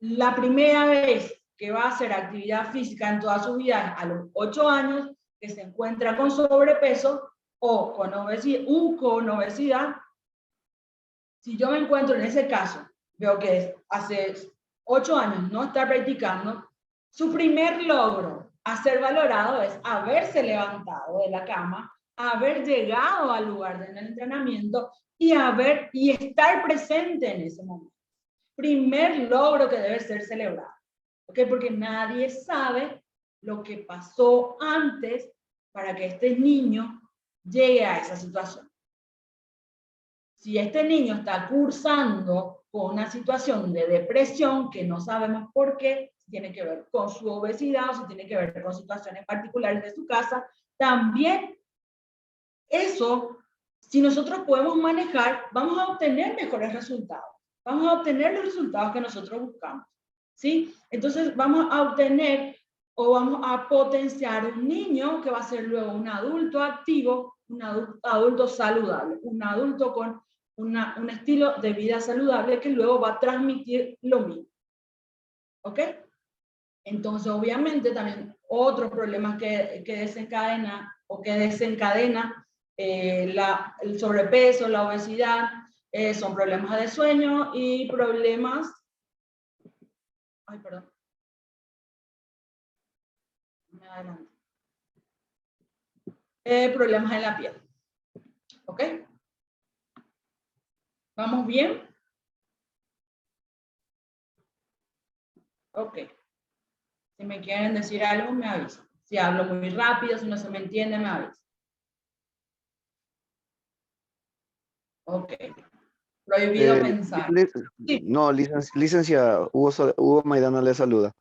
Speaker 2: la primera vez que va a hacer actividad física en toda su vida a los 8 años, que se encuentra con sobrepeso o con obesidad, si yo me encuentro en ese caso, veo que hace 8 años no está practicando, su primer logro a ser valorado es haberse levantado de la cama, haber llegado al lugar del entrenamiento y estar presente en ese momento. Primer logro que debe ser celebrado. ¿Ok? Porque nadie sabe lo que pasó antes para que este niño llegue a esa situación. Si este niño está cursando con una situación de depresión que no sabemos por qué, si tiene que ver con su obesidad o si tiene que ver con situaciones particulares de su casa, también eso, si nosotros podemos manejar, vamos a obtener mejores resultados. Vamos a obtener los resultados que nosotros buscamos. ¿sí? Entonces vamos a obtener o vamos a potenciar un niño que va a ser luego un adulto activo, un adulto saludable, un adulto con un estilo de vida saludable que luego va a transmitir lo mismo. ¿Ok? Entonces, obviamente, también otros problemas que desencadena o que desencadena el sobrepeso, la obesidad, son problemas de sueño y problemas... Ay, perdón. Me adelanto. Problemas en la piel. ¿Ok? ¿Vamos bien? Ok. Si me quieren decir algo, me avisan. Si hablo muy rápido, si no se me entiende, me avisan. Ok. Prohibido pensar. Sí.
Speaker 6: No, licenciada, Hugo Maidana le saluda.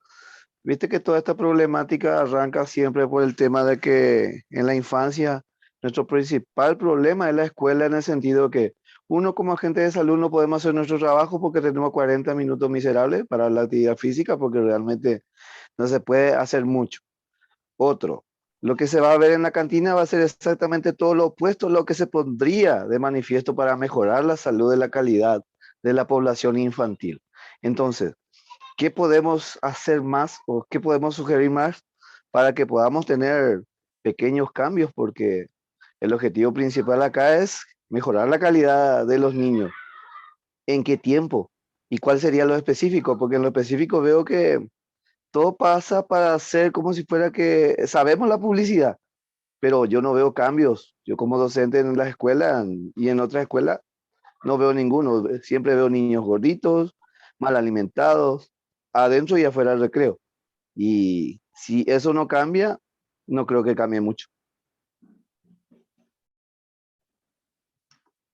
Speaker 6: Viste que toda esta problemática arranca siempre por el tema de que en la infancia nuestro principal problema es la escuela, en el sentido que uno como agente de salud no podemos hacer nuestro trabajo porque tenemos 40 minutos miserables para la actividad física, porque realmente no se puede hacer mucho. Otro, lo que se va a ver en la cantina va a ser exactamente todo lo opuesto a lo que se pondría de manifiesto para mejorar la salud y la calidad de la población infantil. Entonces, ¿qué podemos hacer más o qué podemos sugerir más para que podamos tener pequeños cambios? Porque el objetivo principal acá es mejorar la calidad de los niños. ¿En qué tiempo? ¿Y cuál sería lo específico? Porque en lo específico veo que todo pasa para hacer como si fuera que sabemos la publicidad, pero yo no veo cambios. Yo como docente en la escuela y en otras escuelas no veo ninguno. Siempre veo niños gorditos, mal alimentados, adentro y afuera del recreo. Y si eso no cambia, no creo que cambie mucho.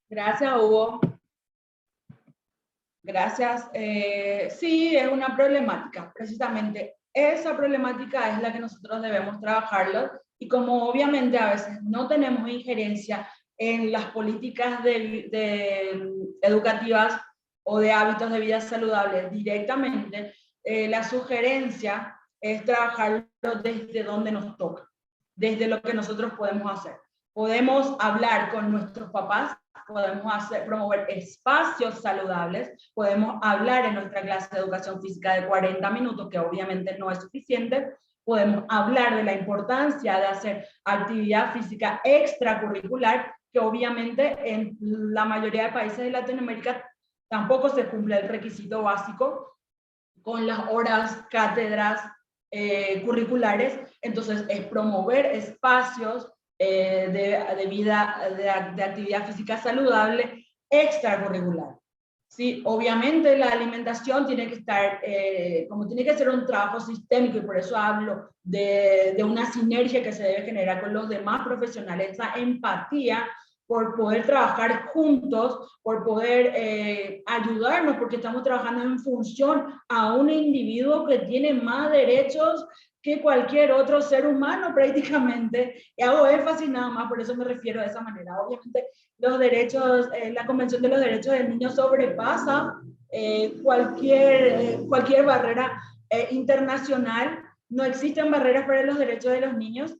Speaker 2: Gracias, Hugo. Gracias. Sí, es una problemática. Precisamente esa problemática es la que nosotros debemos trabajarlo. Y como obviamente a veces no tenemos injerencia en las políticas educativas o de hábitos de vida saludables directamente, la sugerencia es trabajarlo desde donde nos toca, desde lo que nosotros podemos hacer. Podemos hablar con nuestros papás, podemos promover espacios saludables, podemos hablar en nuestra clase de educación física de 40 minutos, que obviamente no es suficiente, podemos hablar de la importancia de hacer actividad física extracurricular, que obviamente en la mayoría de países de Latinoamérica tampoco se cumple el requisito básico con las horas, cátedras curriculares. Entonces es promover espacios de vida, de actividad física saludable extracurricular. Sí, obviamente la alimentación tiene que estar, como tiene que ser un trabajo sistémico, y por eso hablo de una sinergia que se debe generar con los demás profesionales, esa empatía por poder trabajar juntos, por poder ayudarnos, porque estamos trabajando en función a un individuo que tiene más derechos que cualquier otro ser humano prácticamente. Y hago énfasis nada más, por eso me refiero de esa manera. Obviamente los derechos, la Convención de los Derechos del Niño sobrepasa cualquier barrera internacional. No existen barreras para los derechos de los niños.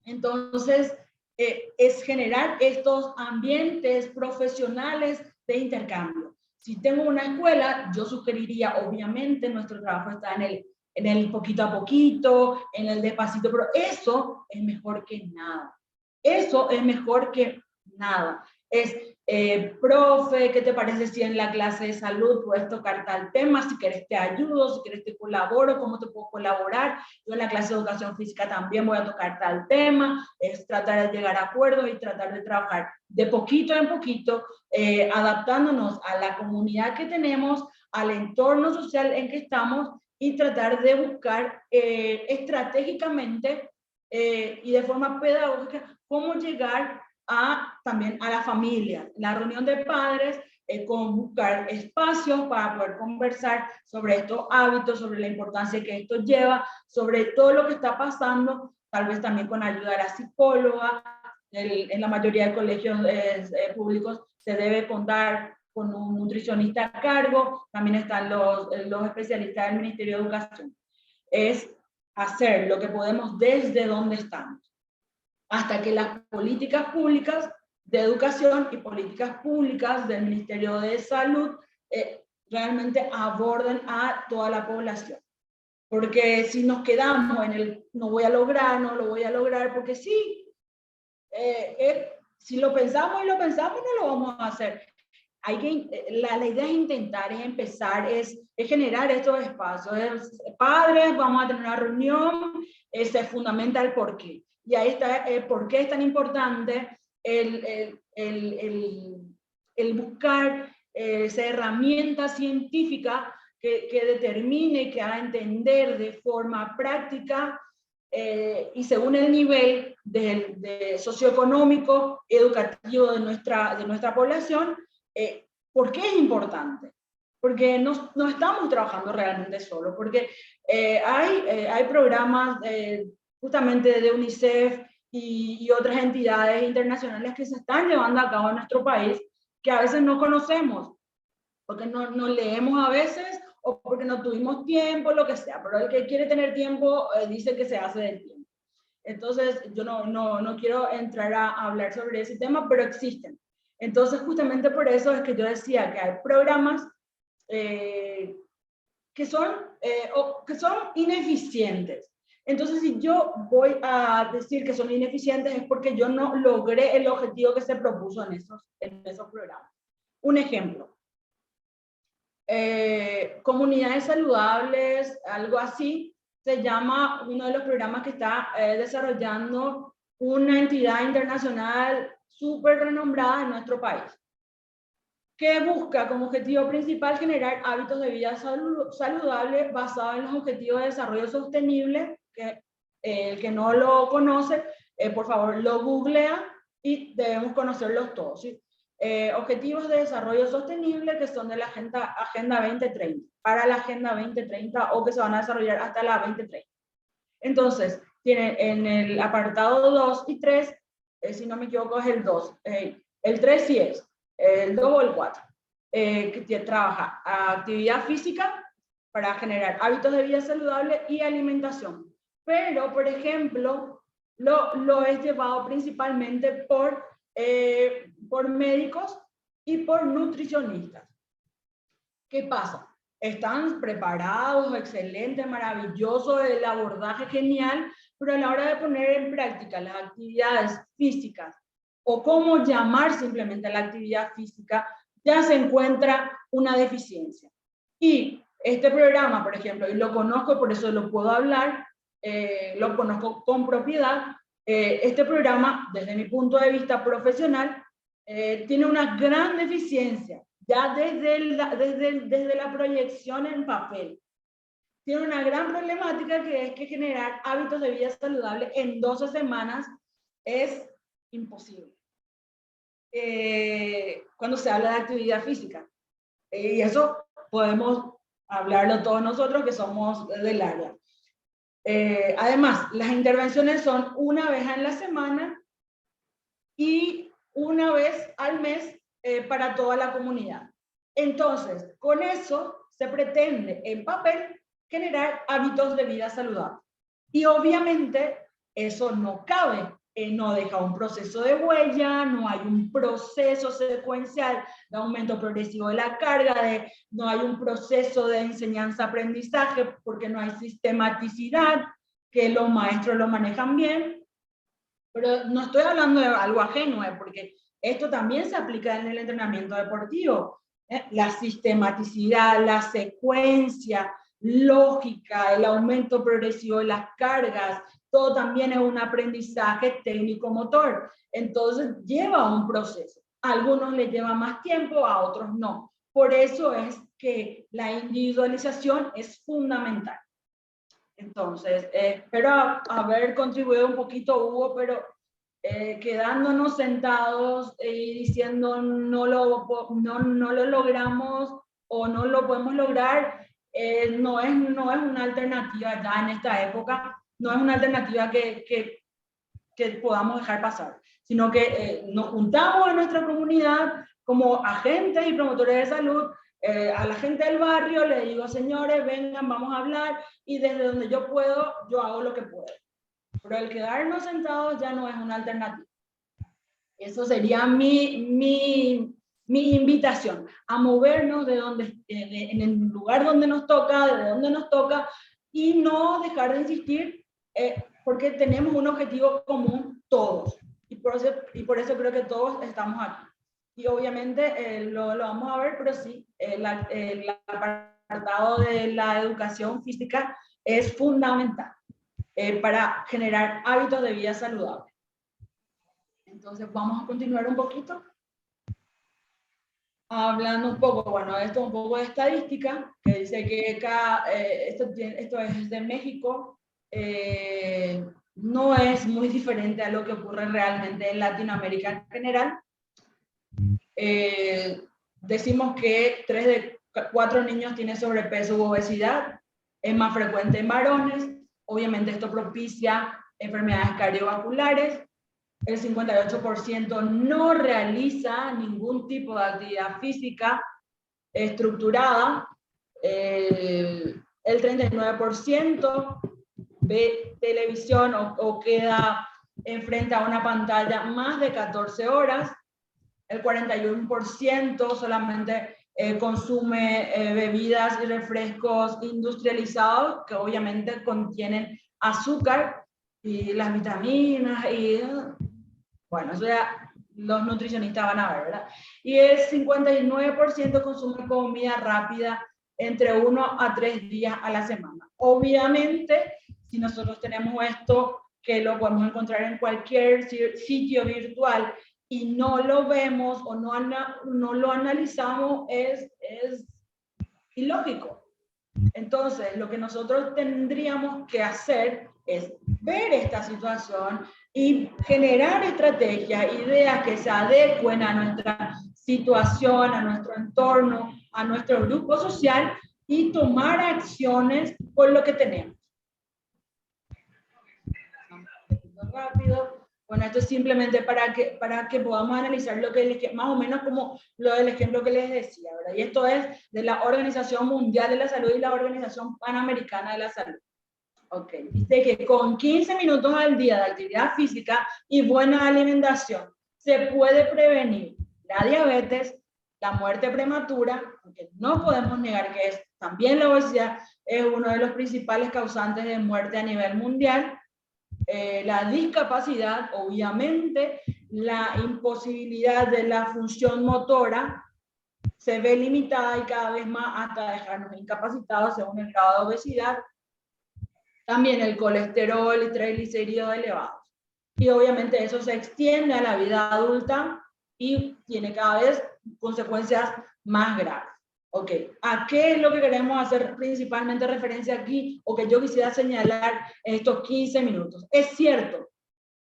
Speaker 2: Entonces, es generar estos ambientes profesionales de intercambio. Si tengo una escuela, yo sugeriría, obviamente, nuestro trabajo está en el poquito a poquito, en el despacito, pero eso es mejor que nada. Eso es mejor que nada. Es, profe, ¿qué te parece si en la clase de salud puedes tocar tal tema? Si quieres te ayudo, si quieres te colaboro, ¿cómo te puedo colaborar? Yo en la clase de educación física también voy a tocar tal tema. Es tratar de llegar a acuerdos y tratar de trabajar de poquito en poquito, adaptándonos a la comunidad que tenemos, al entorno social en que estamos, y tratar de buscar estratégicamente y de forma pedagógica cómo llegar también a la familia. La reunión de padres, con buscar espacios para poder conversar sobre estos hábitos, sobre la importancia que esto lleva, sobre todo lo que está pasando, tal vez también con ayuda a la psicóloga. En la mayoría de colegios públicos se debe contar con un nutricionista a cargo, también están los especialistas del Ministerio de Educación. Es hacer lo que podemos desde donde estamos, hasta que las políticas públicas de educación y políticas públicas del Ministerio de Salud realmente aborden a toda la población. Porque si nos quedamos en el no voy a lograr, no lo voy a lograr, porque sí, si lo pensamos y lo pensamos, no lo vamos a hacer. La idea es intentar, es empezar, es generar estos espacios. Padres, vamos a tener una reunión, se fundamenta el por qué. Y ahí está el por qué es tan importante el buscar esa herramienta científica que determine y que haga entender de forma práctica y según el nivel de socioeconómico, educativo de nuestra población, ¿por qué es importante? Porque no estamos trabajando realmente solo, porque hay programas justamente de UNICEF y otras entidades internacionales que se están llevando a cabo en nuestro país, que a veces no conocemos, porque no leemos a veces, o porque no tuvimos tiempo, lo que sea, pero el que quiere tener tiempo dice que se hace del tiempo. Entonces, yo no quiero entrar a hablar sobre ese tema, pero existen. Entonces, justamente por eso es que yo decía que hay programas que son ineficientes. Entonces, si yo voy a decir que son ineficientes es porque yo no logré el objetivo que se propuso en esos programas. Un ejemplo. Comunidades saludables, algo así, se llama uno de los programas que está desarrollando una entidad internacional súper renombrada en nuestro país, que busca como objetivo principal generar hábitos de vida saludables basados en los objetivos de desarrollo sostenible, que el que no lo conoce, por favor lo googlea y debemos conocerlos todos, ¿sí? Objetivos de desarrollo sostenible que son de la Agenda 2030, para la Agenda 2030 o que se van a desarrollar hasta la 2030. Entonces, tienen en el apartado 2 y 3, si no me equivoco es el 2, el 3 sí es, el 2 o el 4, que trabaja actividad física para generar hábitos de vida saludable y alimentación. Pero, por ejemplo, lo es llevado principalmente por médicos y por nutricionistas. ¿Qué pasa? Están preparados, excelentes, maravillosos, el abordaje genial, pero a la hora de poner en práctica las actividades físicas o cómo llamar simplemente a la actividad física, ya se encuentra una deficiencia. Y este programa, por ejemplo, y lo conozco, por eso lo puedo hablar, lo conozco con propiedad. Este programa, desde mi punto de vista profesional, tiene una gran deficiencia, ya desde la proyección en papel. Tiene una gran problemática que es que generar hábitos de vida saludable en 12 semanas es imposible. Cuando se habla de actividad física. Y eso podemos hablarlo todos nosotros que somos del área. Además, las intervenciones son una vez en la semana y una vez al mes para toda la comunidad. Entonces, con eso se pretende en papel generar hábitos de vida saludable. Y obviamente eso no cabe, no deja un proceso de huella, no hay un proceso secuencial de aumento progresivo de la carga, no hay un proceso de enseñanza-aprendizaje porque no hay sistematicidad, que los maestros lo manejan bien. Pero no estoy hablando de algo ajeno, porque esto también se aplica en el entrenamiento deportivo. La sistematicidad, la secuencia lógica, el aumento progresivo de las cargas, todo también es un aprendizaje técnico-motor. Entonces lleva un proceso. A algunos les lleva más tiempo, a otros no. Por eso es que la individualización es fundamental. Entonces, espero haber contribuido un poquito, Hugo, pero quedándonos sentados y diciendo no lo logramos o no lo podemos lograr, no es una alternativa ya en esta época, no es una alternativa que podamos dejar pasar, sino que nos juntamos en nuestra comunidad como agentes y promotores de salud, a la gente del barrio le digo, señores, vengan, vamos a hablar, y desde donde yo puedo, yo hago lo que puedo. Pero el quedarnos sentados ya no es una alternativa. Eso sería mi invitación, a movernos de donde, en el lugar donde nos toca, de donde nos toca, y no dejar de insistir, porque tenemos un objetivo común todos. Y por eso creo que todos estamos aquí. Y obviamente lo vamos a ver, pero sí, el apartado de la educación física es fundamental para generar hábitos de vida saludables. Entonces vamos a continuar un poquito. Hablando un poco, bueno, esto es un poco de estadística, que dice que acá, esto es de México, no es muy diferente a lo que ocurre realmente en Latinoamérica en general. Decimos que 3 de 4 niños tienen sobrepeso u obesidad, es más frecuente en varones, obviamente esto propicia enfermedades cardiovasculares, el 58% no realiza ningún tipo de actividad física estructurada, el 39% ve televisión o queda enfrente a una pantalla más de 14 horas, el 41% solamente consume bebidas y refrescos industrializados que obviamente contienen azúcar y las vitaminas y bueno, eso ya los nutricionistas van a ver, ¿verdad? Y el 59% consume comida rápida entre 1 a 3 días a la semana. Obviamente, si nosotros tenemos esto, que lo podemos encontrar en cualquier sitio virtual, y no lo vemos o no lo analizamos, es ilógico. Entonces, lo que nosotros tendríamos que hacer es ver esta situación y generar estrategias, ideas que se adecuen a nuestra situación, a nuestro entorno, a nuestro grupo social y tomar acciones con lo que tenemos. Rápido. Bueno, esto es simplemente para que podamos analizar lo que más o menos como lo del ejemplo que les decía, ¿verdad? Y esto es de la Organización Mundial de la Salud y la Organización Panamericana de la Salud. Ok, dice que con 15 minutos al día de actividad física y buena alimentación se puede prevenir la diabetes, la muerte prematura, porque no podemos negar que también la obesidad es uno de los principales causantes de muerte a nivel mundial. La discapacidad, obviamente, la imposibilidad de la función motora se ve limitada y cada vez más hasta dejarnos incapacitados según el grado de obesidad. También el colesterol y triglicéridos elevados. Y obviamente eso se extiende a la vida adulta y tiene cada vez consecuencias más graves. Ok, ¿a qué es lo que queremos hacer principalmente referencia aquí o que yo quisiera señalar en estos 15 minutos? Es cierto,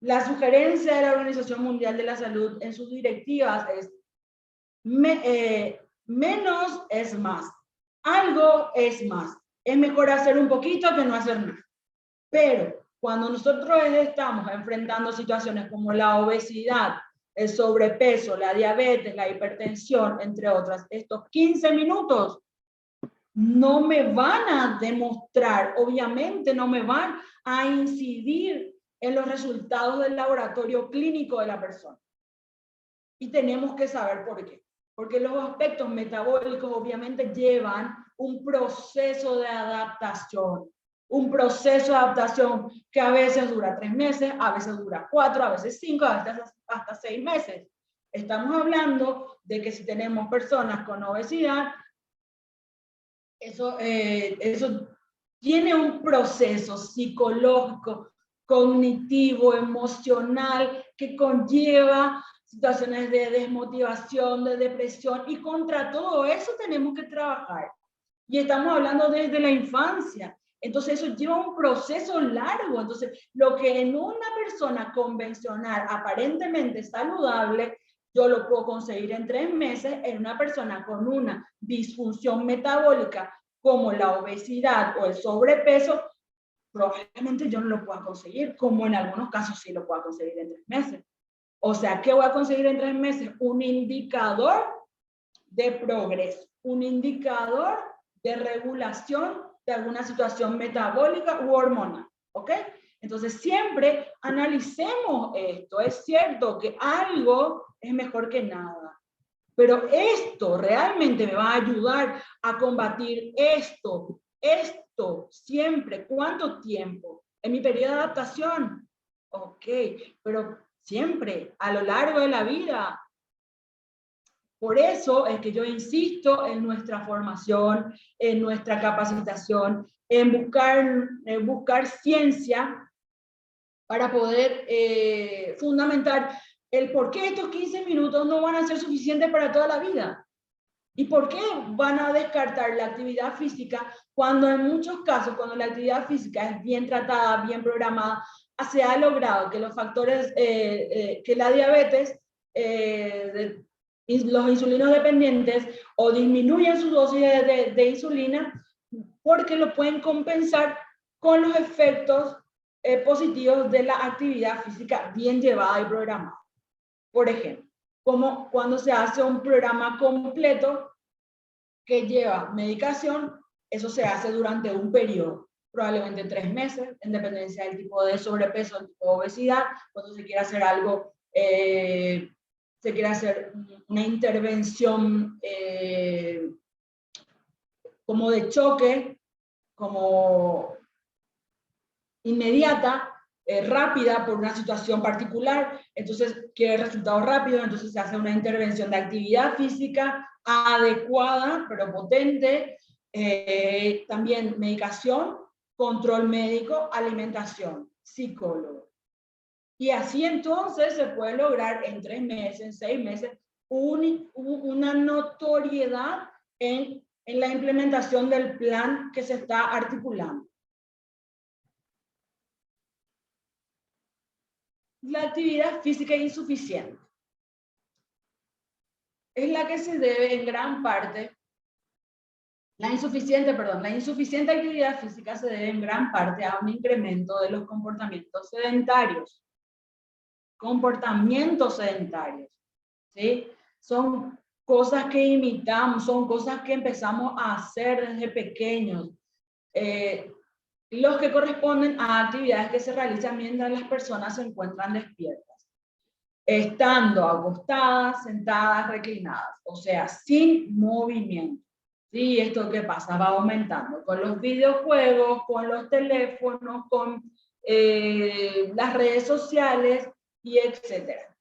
Speaker 2: la sugerencia de la Organización Mundial de la Salud en sus directivas es menos es más, algo es más. Es mejor hacer un poquito que no hacer nada. Pero cuando nosotros estamos enfrentando situaciones como la obesidad, el sobrepeso, la diabetes, la hipertensión, entre otras, estos 15 minutos no me van a demostrar, obviamente no me van a incidir en los resultados del laboratorio clínico de la persona. Y tenemos que saber por qué. Porque los aspectos metabólicos obviamente llevan un proceso de adaptación. Un proceso de adaptación que a veces dura 3 meses, a veces dura 4, a veces 5, a veces hasta 6 meses. Estamos hablando de que si tenemos personas con obesidad, eso tiene un proceso psicológico, cognitivo, emocional, que conlleva situaciones de desmotivación, de depresión, y contra todo eso tenemos que trabajar. Y estamos hablando desde la infancia. Entonces eso lleva un proceso largo. Entonces lo que en una persona convencional, aparentemente saludable, yo lo puedo conseguir en 3 meses, en una persona con una disfunción metabólica como la obesidad o el sobrepeso, probablemente yo no lo pueda conseguir, como en algunos casos sí lo pueda conseguir en 3 meses. O sea, ¿qué voy a conseguir en 3 meses? Un indicador de progreso, un indicador de regulación de alguna situación metabólica u hormonal, ¿ok? Entonces, siempre analicemos esto. Es cierto que algo es mejor que nada, pero esto realmente me va a ayudar a combatir esto, siempre. ¿Cuánto tiempo? En mi periodo de adaptación. Ok, pero siempre, a lo largo de la vida. Por eso es que yo insisto en nuestra formación, en nuestra capacitación, en buscar ciencia para poder fundamentar el por qué estos 15 minutos no van a ser suficientes para toda la vida. ¿Y por qué van a descartar la actividad física cuando en muchos casos, cuando la actividad física es bien tratada, bien programada, se ha logrado que los factores, que la diabetes, los insulinos dependientes o disminuyen su dosis de insulina porque lo pueden compensar con los efectos positivos de la actividad física bien llevada y programada? Por ejemplo, como cuando se hace un programa completo que lleva medicación, eso se hace durante un periodo, probablemente 3 meses, en dependencia del tipo de sobrepeso, el tipo de obesidad, cuando se quiere hacer algo, se quiere hacer una intervención como de choque, como inmediata, rápida por una situación particular, entonces quiere resultados rápidos, entonces se hace una intervención de actividad física adecuada, pero potente, también medicación, control médico, alimentación, psicólogo. Y así entonces se puede lograr en 3 meses, en 6 meses, una notoriedad en la implementación del plan que se está articulando. La actividad física insuficiente es la que se debe en gran parte, la insuficiente actividad física se debe en gran parte a un incremento de los comportamientos sedentarios. ¿Sí? Son cosas que imitamos, son cosas que empezamos a hacer desde pequeños. Los que corresponden a actividades que se realizan mientras las personas se encuentran despiertas, estando acostadas, sentadas, reclinadas, o sea, sin movimiento. ¿Sí? ¿Esto qué pasa? Va aumentando con los videojuegos, con los teléfonos, con las redes sociales y etcétera.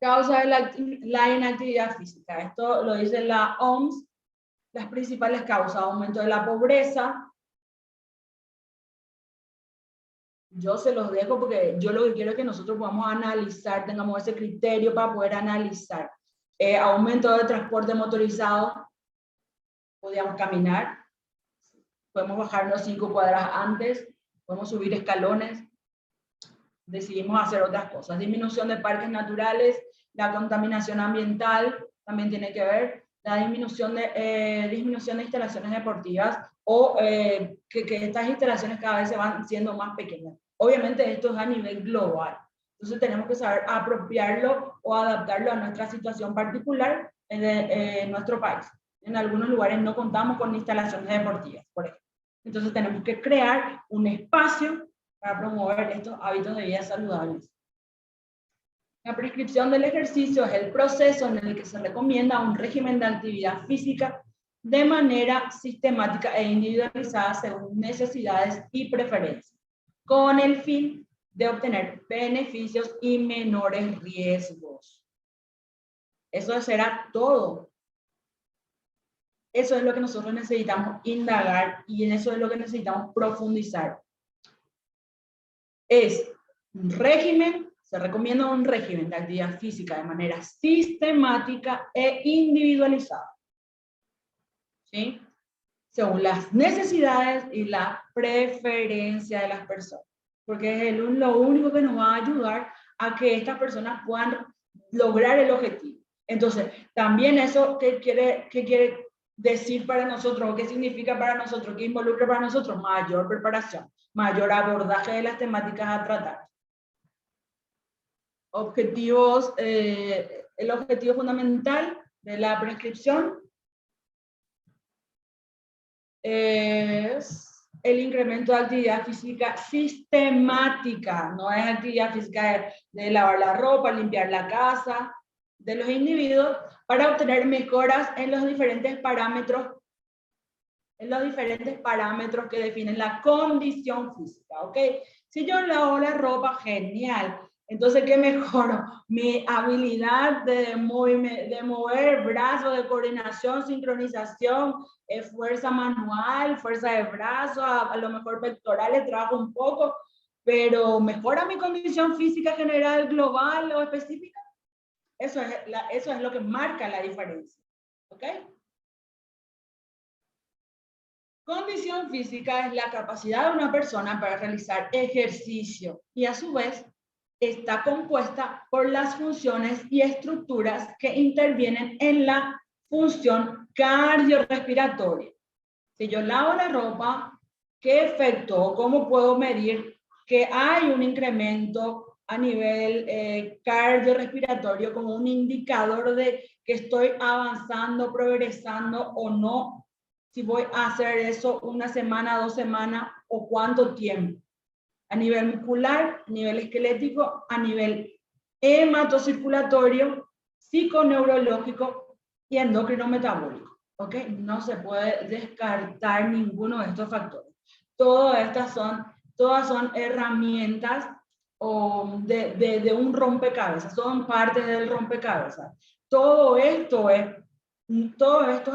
Speaker 2: Causa de la inactividad física. Esto lo dice la OMS. Las principales causas: aumento de la pobreza. Yo se los dejo porque yo lo que quiero es que nosotros podamos analizar, tengamos ese criterio para poder analizar. Aumento del transporte motorizado. Podíamos caminar, podemos bajarnos 5 cuadras antes, podemos subir escalones, decidimos hacer otras cosas. Disminución de parques naturales, la contaminación ambiental también tiene que ver, la disminución de instalaciones deportivas o que estas instalaciones cada vez se van siendo más pequeñas. Obviamente esto es a nivel global, entonces tenemos que saber apropiarlo o adaptarlo a nuestra situación particular en nuestro país. En algunos lugares no contamos con instalaciones deportivas, por ejemplo. Entonces tenemos que crear un espacio para promover estos hábitos de vida saludables. La prescripción del ejercicio es el proceso en el que se recomienda un régimen de actividad física de manera sistemática e individualizada según necesidades y preferencias, con el fin de obtener beneficios y menores riesgos. Eso será todo. Eso es lo que nosotros necesitamos indagar y en eso es lo que necesitamos profundizar. Es un régimen, se recomienda un régimen de actividad física de manera sistemática e individualizada, ¿sí? Según las necesidades y la preferencia de las personas, porque es lo único que nos va a ayudar a que estas personas puedan lograr el objetivo. Entonces, también eso, ¿qué quiere decir para nosotros? ¿Qué significa para nosotros? ¿Qué involucra para nosotros? Mayor preparación, mayor abordaje de las temáticas a tratar. objetivos, el objetivo fundamental de la prescripción es el incremento de actividad física sistemática, no es actividad física de lavar la ropa, limpiar la casa, de los individuos, para obtener mejoras en los diferentes parámetros que definen la condición física, ¿ok? Si yo lavo la ropa, genial. Entonces, ¿qué mejoro? Mi habilidad de mover brazos, de coordinación, sincronización, fuerza manual, fuerza de brazos, a lo mejor pectorales, trabajo un poco, pero ¿mejora mi condición física general, global o específica? Eso es lo que marca la diferencia, ¿ok? Condición física es la capacidad de una persona para realizar ejercicio y a su vez está compuesta por las funciones y estructuras que intervienen en la función cardiorrespiratoria. Si yo lavo la ropa, ¿qué efecto o cómo puedo medir que hay un incremento a nivel cardiorrespiratorio como un indicador de que estoy avanzando, progresando o no? Si voy a hacer eso una semana, 2 semanas o cuánto tiempo. A nivel muscular, a nivel esquelético, a nivel hematocirculatorio, psiconeurológico y endocrino-metabólico. ¿Ok? No se puede descartar ninguno de estos factores. Todas son herramientas de un rompecabezas, son partes del rompecabezas. Todos estos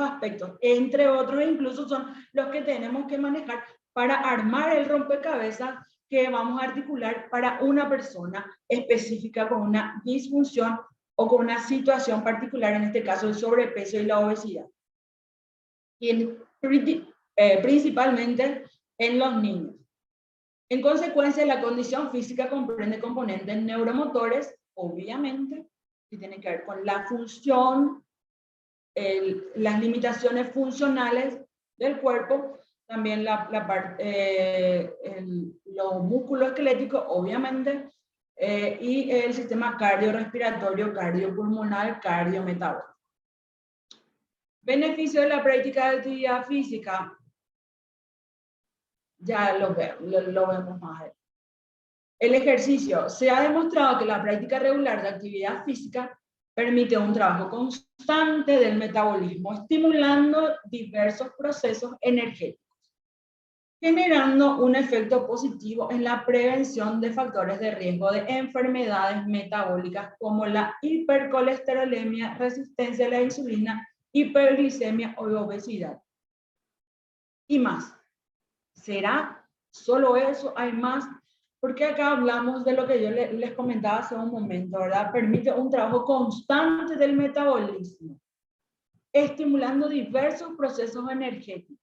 Speaker 2: aspectos, entre otros, incluso son los que tenemos que manejar para armar el rompecabezas que vamos a articular para una persona específica con una disfunción o con una situación particular, en este caso el sobrepeso y la obesidad. Y principalmente en los niños. En consecuencia, la condición física comprende componentes neuromotores, obviamente, que tienen que ver con la función, las limitaciones funcionales del cuerpo, también los músculos esqueléticos, obviamente, y el sistema cardiorrespiratorio, cardiopulmonar, cardiometabólico. Beneficio de la práctica de actividad física, ya lo vemos más adelante. El ejercicio. Se ha demostrado que la práctica regular de actividad física permite un trabajo constante del metabolismo, estimulando diversos procesos energéticos, generando un efecto positivo en la prevención de factores de riesgo de enfermedades metabólicas como la hipercolesterolemia, resistencia a la insulina, hiperglicemia o obesidad. Y más. ¿Será solo eso? ¿Hay más? Porque acá hablamos de lo que yo les comentaba hace un momento, ¿verdad? Permite un trabajo constante del metabolismo, estimulando diversos procesos energéticos.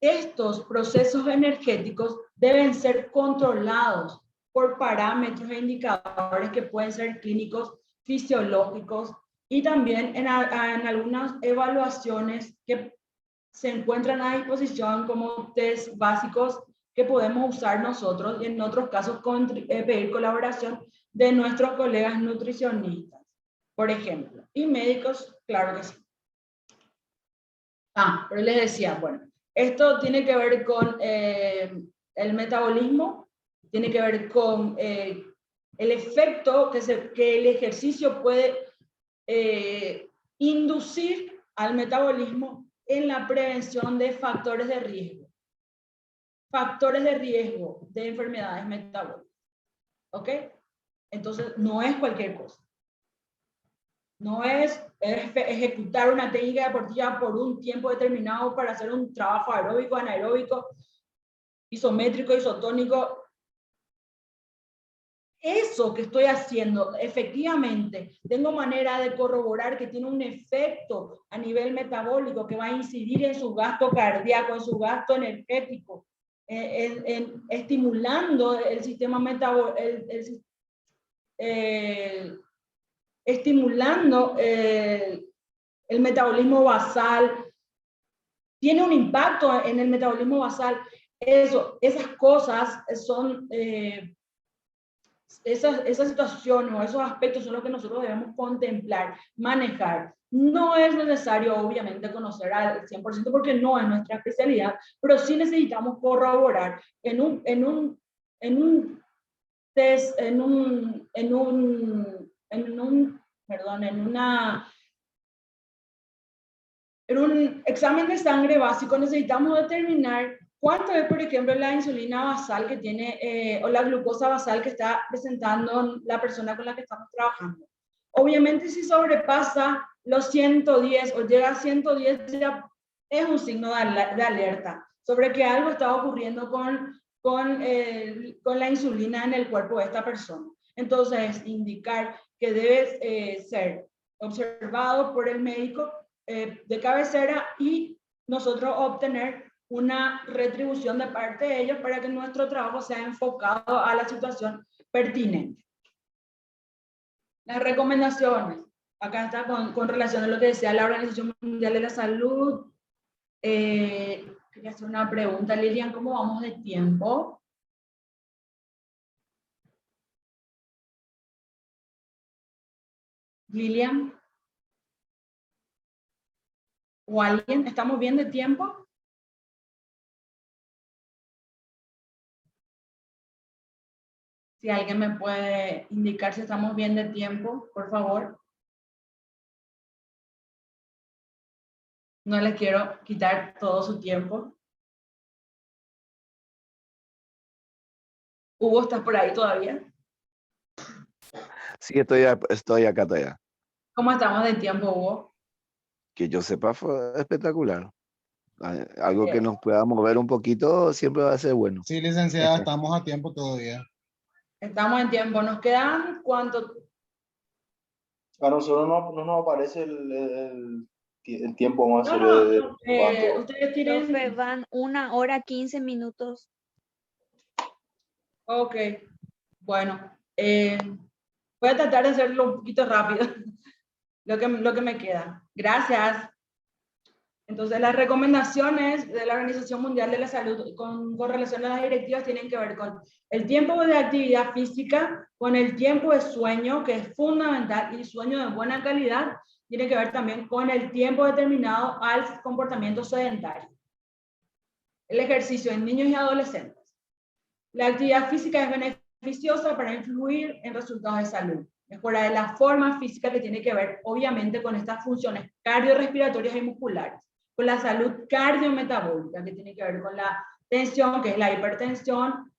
Speaker 2: Estos procesos energéticos deben ser controlados por parámetros e indicadores que pueden ser clínicos, fisiológicos y también en algunas evaluaciones que se encuentran a disposición como test básicos que podemos usar nosotros y en otros casos pedir colaboración de nuestros colegas nutricionistas, por ejemplo, y médicos, claro que sí. Pero les decía, bueno, esto tiene que ver con el metabolismo, tiene que ver con el efecto que el ejercicio puede inducir al metabolismo en la prevención de factores de riesgo. Factores de riesgo de enfermedades metabólicas. ¿Ok? Entonces, no es cualquier cosa. No es ejecutar una técnica deportiva por un tiempo determinado para hacer un trabajo aeróbico, anaeróbico, isométrico, isotónico. Eso que estoy haciendo, efectivamente, tengo manera de corroborar que tiene un efecto a nivel metabólico que va a incidir en su gasto cardíaco, en su gasto energético, estimulando el sistema metabólico, estimulando el metabolismo basal, tiene un impacto en el metabolismo basal. Esas cosas son esa situación o esos aspectos son los que nosotros debemos contemplar, manejar. No es necesario, obviamente, conocer al 100% porque no es nuestra especialidad, pero sí necesitamos corroborar en un test, en un examen de sangre básico necesitamos determinar cuánto es, por ejemplo, la insulina basal que tiene o la glucosa basal que está presentando la persona con la que estamos trabajando. Obviamente, si sobrepasa los 110 o llega a 110, ya es un signo de alerta sobre que algo está ocurriendo con la insulina en el cuerpo de esta persona. Entonces, indicar que debe ser observado por el médico de cabecera y nosotros obtener una retribución de parte de ellos para que nuestro trabajo sea enfocado a la situación pertinente. Las recomendaciones, acá está con relación a lo que decía la Organización Mundial de la Salud. Quería hacer una pregunta, Lilian, ¿cómo vamos de tiempo? Lilian. ¿O alguien? ¿Estamos bien de tiempo? Si alguien me puede indicar si estamos bien de tiempo, por favor. No les quiero quitar todo su tiempo. Hugo, ¿estás por ahí todavía?
Speaker 6: Sí, estoy acá todavía.
Speaker 2: ¿Cómo estamos de tiempo, Hugo?
Speaker 6: Que yo sepa, fue espectacular. Algo que nos pueda mover un poquito siempre va a ser bueno.
Speaker 7: Sí, licenciada, estamos a tiempo todavía.
Speaker 2: Estamos en tiempo. ¿Nos quedan cuánto?
Speaker 8: A nosotros no nos aparece el tiempo más
Speaker 2: No, ustedes quieren...
Speaker 5: Profe, van 1 hora 15 minutos.
Speaker 2: Ok. Bueno, voy a tratar de hacerlo un poquito rápido. Lo que me queda. Gracias. Entonces, las recomendaciones de la Organización Mundial de la Salud con relación a las directivas tienen que ver con el tiempo de actividad física, con el tiempo de sueño, que es fundamental, y sueño de buena calidad, tiene que ver también con el tiempo determinado al comportamiento sedentario. El ejercicio en niños y adolescentes. La actividad física es beneficiosa para influir en resultados de salud. Mejora de la forma física que tiene que ver, obviamente, con estas funciones cardiorrespiratorias y musculares. Con la salud cardiometabólica, que tiene que ver con la tensión, que es la hipertensión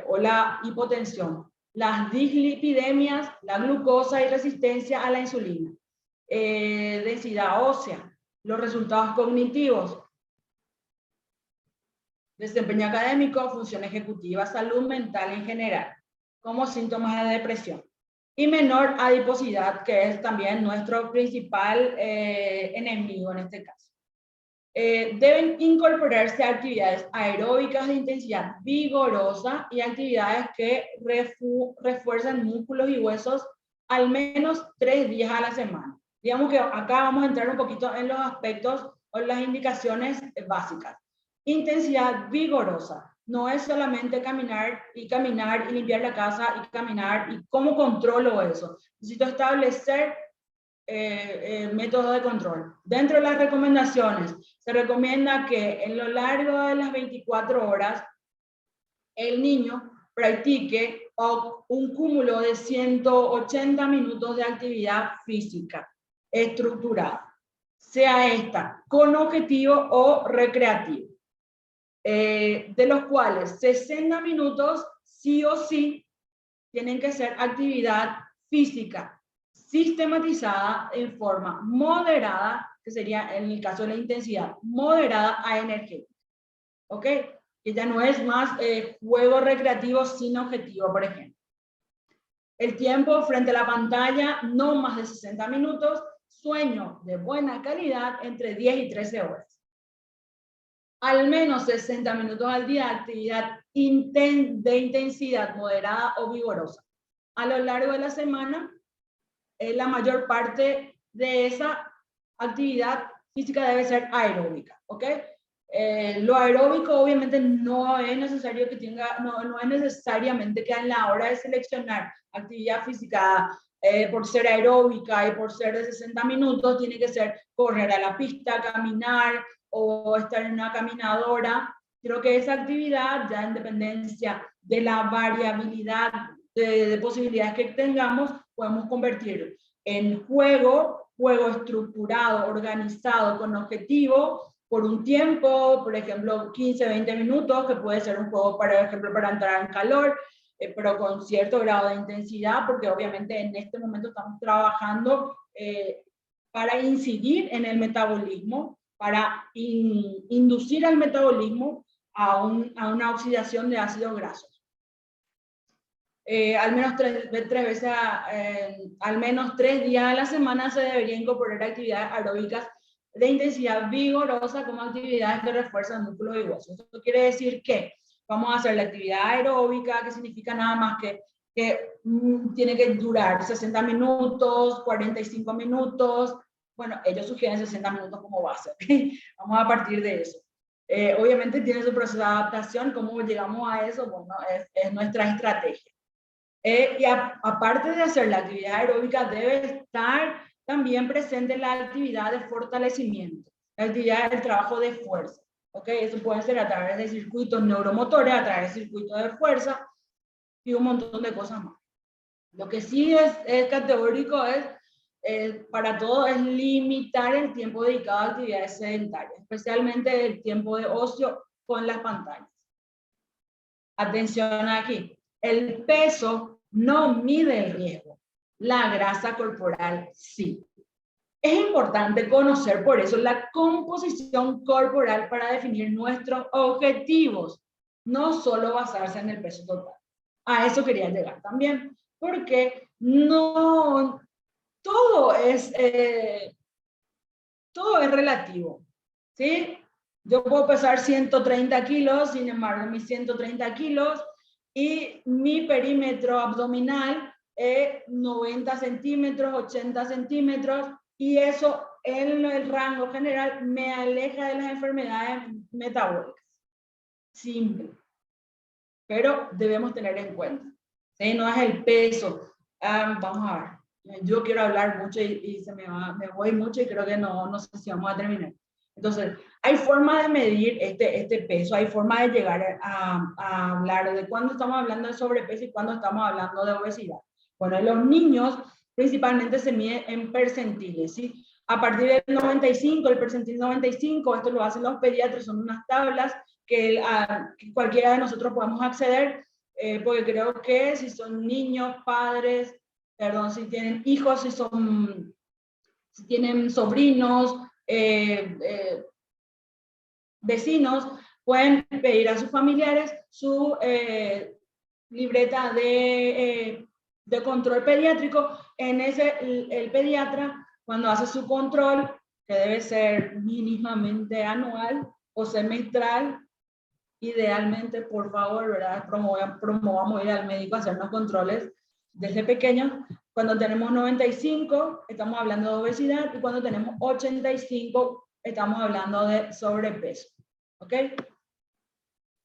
Speaker 2: o la hipotensión. Las dislipidemias, la glucosa y resistencia a la insulina. Densidad ósea, los resultados cognitivos, desempeño académico, función ejecutiva, salud mental en general, como síntomas de depresión. Y menor adiposidad, que es también nuestro principal enemigo en este caso. Deben incorporarse actividades aeróbicas de intensidad vigorosa y actividades que refuerzan músculos y huesos al menos 3 días a la semana. Digamos que acá vamos a entrar un poquito en los aspectos o las indicaciones básicas. Intensidad vigorosa. No es solamente caminar y limpiar la casa y caminar y cómo controlo eso. Necesito establecer métodos de control. Dentro de las recomendaciones, se recomienda que en lo largo de las 24 horas el niño practique un cúmulo de 180 minutos de actividad física estructurada, sea esta con objetivo o recreativo. De los cuales 60 minutos sí o sí tienen que ser actividad física sistematizada en forma moderada, que sería en el caso de la intensidad, moderada a energética. ¿Ok? Que ya no es más juego recreativo sin objetivo, por ejemplo. El tiempo frente a la pantalla, no más de 60 minutos, sueño de buena calidad entre 10 y 13 horas. Al menos 60 minutos al día, actividad de intensidad moderada o vigorosa. A lo largo de la semana, la mayor parte de esa actividad física debe ser aeróbica, ¿ok? Lo aeróbico obviamente no es necesario que tenga, no es necesariamente que a la hora de seleccionar actividad física por ser aeróbica y por ser de 60 minutos, tiene que ser correr a la pista, caminar o estar en una caminadora. Creo que esa actividad, ya en dependencia de la variabilidad de posibilidades que tengamos, podemos convertir en juego estructurado, organizado, con objetivo, por un tiempo, por ejemplo, 15, 20 minutos, que puede ser un juego, por ejemplo, para entrar en calor, pero con cierto grado de intensidad, porque obviamente en este momento estamos trabajando para incidir en el metabolismo, para inducir al metabolismo a una oxidación de ácidos grasos. Al menos tres veces, al menos 3 días a la semana se debería incorporar actividades aeróbicas de intensidad vigorosa como actividades que refuerzan músculos y huesos. Esto quiere decir que vamos a hacer la actividad aeróbica, que significa nada más que tiene que durar 60 minutos, 45 minutos. Bueno, ellos sugieren 60 minutos como base. Vamos a partir de eso. Obviamente tiene su proceso de adaptación. ¿Cómo llegamos a eso? Bueno, es nuestra estrategia. Y aparte de hacer la actividad aeróbica, debe estar también presente la actividad de fortalecimiento, la actividad del trabajo de fuerza. ¿Okay? Eso puede ser a través de circuitos neuromotores, a través de circuitos de fuerza y un montón de cosas más. Lo que sí es categórico para todo es limitar el tiempo dedicado a actividades sedentarias, especialmente el tiempo de ocio con las pantallas. Atención aquí. El peso no mide el riesgo, la grasa corporal sí. Es importante conocer por eso la composición corporal para definir nuestros objetivos, no solo basarse en el peso total. A eso quería llegar también, porque no todo es relativo, ¿sí? Yo puedo pesar 130 kilos, sin embargo, mis 130 kilos y mi perímetro abdominal es 90 centímetros, 80 centímetros, y eso en el rango general me aleja de las enfermedades metabólicas. Simple. Pero debemos tener en cuenta, ¿sí? No es el peso. Vamos a ver. Yo quiero hablar mucho y me voy mucho y creo que no sé si vamos a terminar. Entonces, hay forma de medir este peso, hay forma de llegar a hablar de cuándo estamos hablando de sobrepeso y cuándo estamos hablando de obesidad. Bueno, en los niños principalmente se mide en percentiles, ¿sí? A partir del 95, el percentil 95, esto lo hacen los pediatras, son unas tablas que cualquiera de nosotros podemos acceder, porque creo que si son niños, padres, perdón, si tienen hijos, si tienen sobrinos, vecinos, pueden pedir a sus familiares su libreta de control pediátrico. En ese, el pediatra, cuando hace su control, que debe ser mínimamente anual o semestral, idealmente, por favor, ¿verdad? Promovamos ir al médico a hacernos controles desde pequeños. Cuando tenemos 95, estamos hablando de obesidad, y cuando tenemos 85, estamos hablando de sobrepeso. ¿Ok?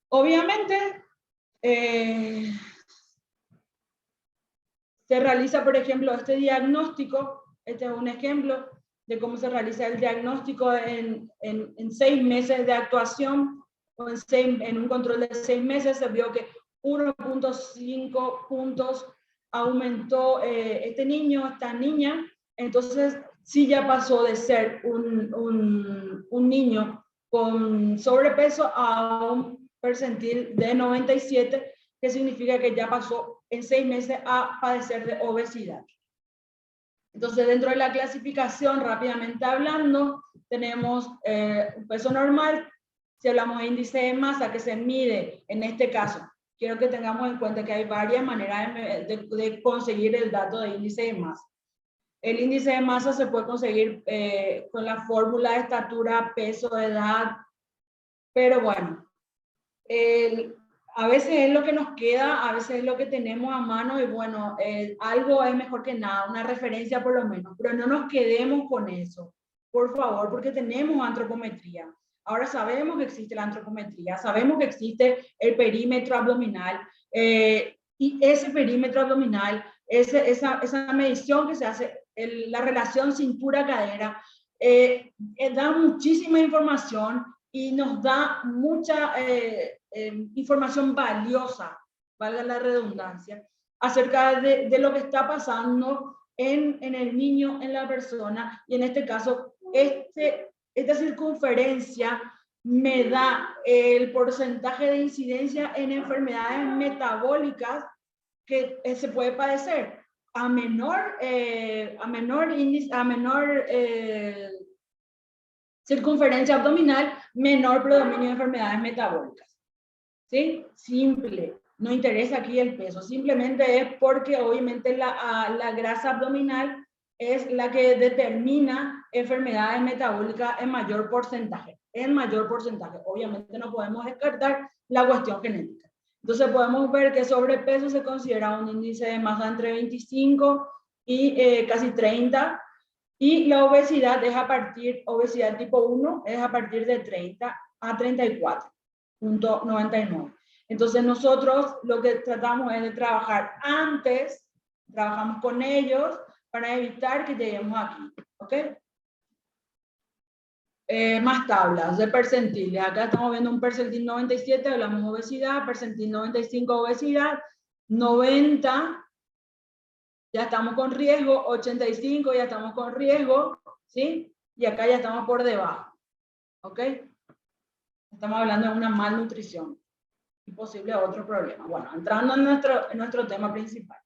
Speaker 2: Obviamente, se realiza, por ejemplo, este diagnóstico. Este es un ejemplo de cómo se realiza el diagnóstico en 6 meses de actuación, o en un control de 6 meses. Se vio que 1.5 puntos aumentó este niño, esta niña. Entonces, sí ya pasó de ser un niño con sobrepeso a un percentil de 97, que significa que ya pasó en 6 meses a padecer de obesidad. Entonces, dentro de la clasificación, rápidamente hablando, tenemos un peso normal. Si hablamos de índice de masa, que se mide, en este caso, quiero que tengamos en cuenta que hay varias maneras de conseguir el dato de índice de masa. El índice de masa se puede conseguir con la fórmula de estatura, peso, edad, pero bueno, a veces es lo que nos queda, a veces es lo que tenemos a mano, y bueno, algo es mejor que nada, una referencia por lo menos, pero no nos quedemos con eso, por favor, porque tenemos antropometría. Ahora sabemos que existe la antropometría, sabemos que existe el perímetro abdominal, y ese perímetro abdominal, esa medición que se hace, la relación cintura-cadera, da muchísima información y nos da mucha información valiosa, valga la redundancia, acerca de lo que está pasando en el niño, en la persona, y en este caso, esta circunferencia me da el porcentaje de incidencia en enfermedades metabólicas que se puede padecer. A menor circunferencia abdominal, menor predominio de enfermedades metabólicas. ¿Sí? Simple. No interesa aquí el peso, simplemente es porque obviamente la grasa abdominal es la que determina enfermedades metabólicas en mayor porcentaje. Obviamente no podemos descartar la cuestión genética. Entonces podemos ver que sobrepeso se considera un índice de masa entre 25 y casi 30, y la obesidad es obesidad tipo 1 es a partir de 30 a 34.99. Entonces nosotros lo que tratamos es de trabajar antes, trabajamos con ellos para evitar que lleguemos aquí, ¿ok? Más tablas de percentiles. Acá estamos viendo un percentil 97, hablamos de obesidad, percentil 95 obesidad, 90 ya estamos con riesgo, 85 ya estamos con riesgo, ¿sí? Y acá ya estamos por debajo, ¿ok? Estamos hablando de una malnutrición y posible otro problema. Bueno, entrando en nuestro tema principal.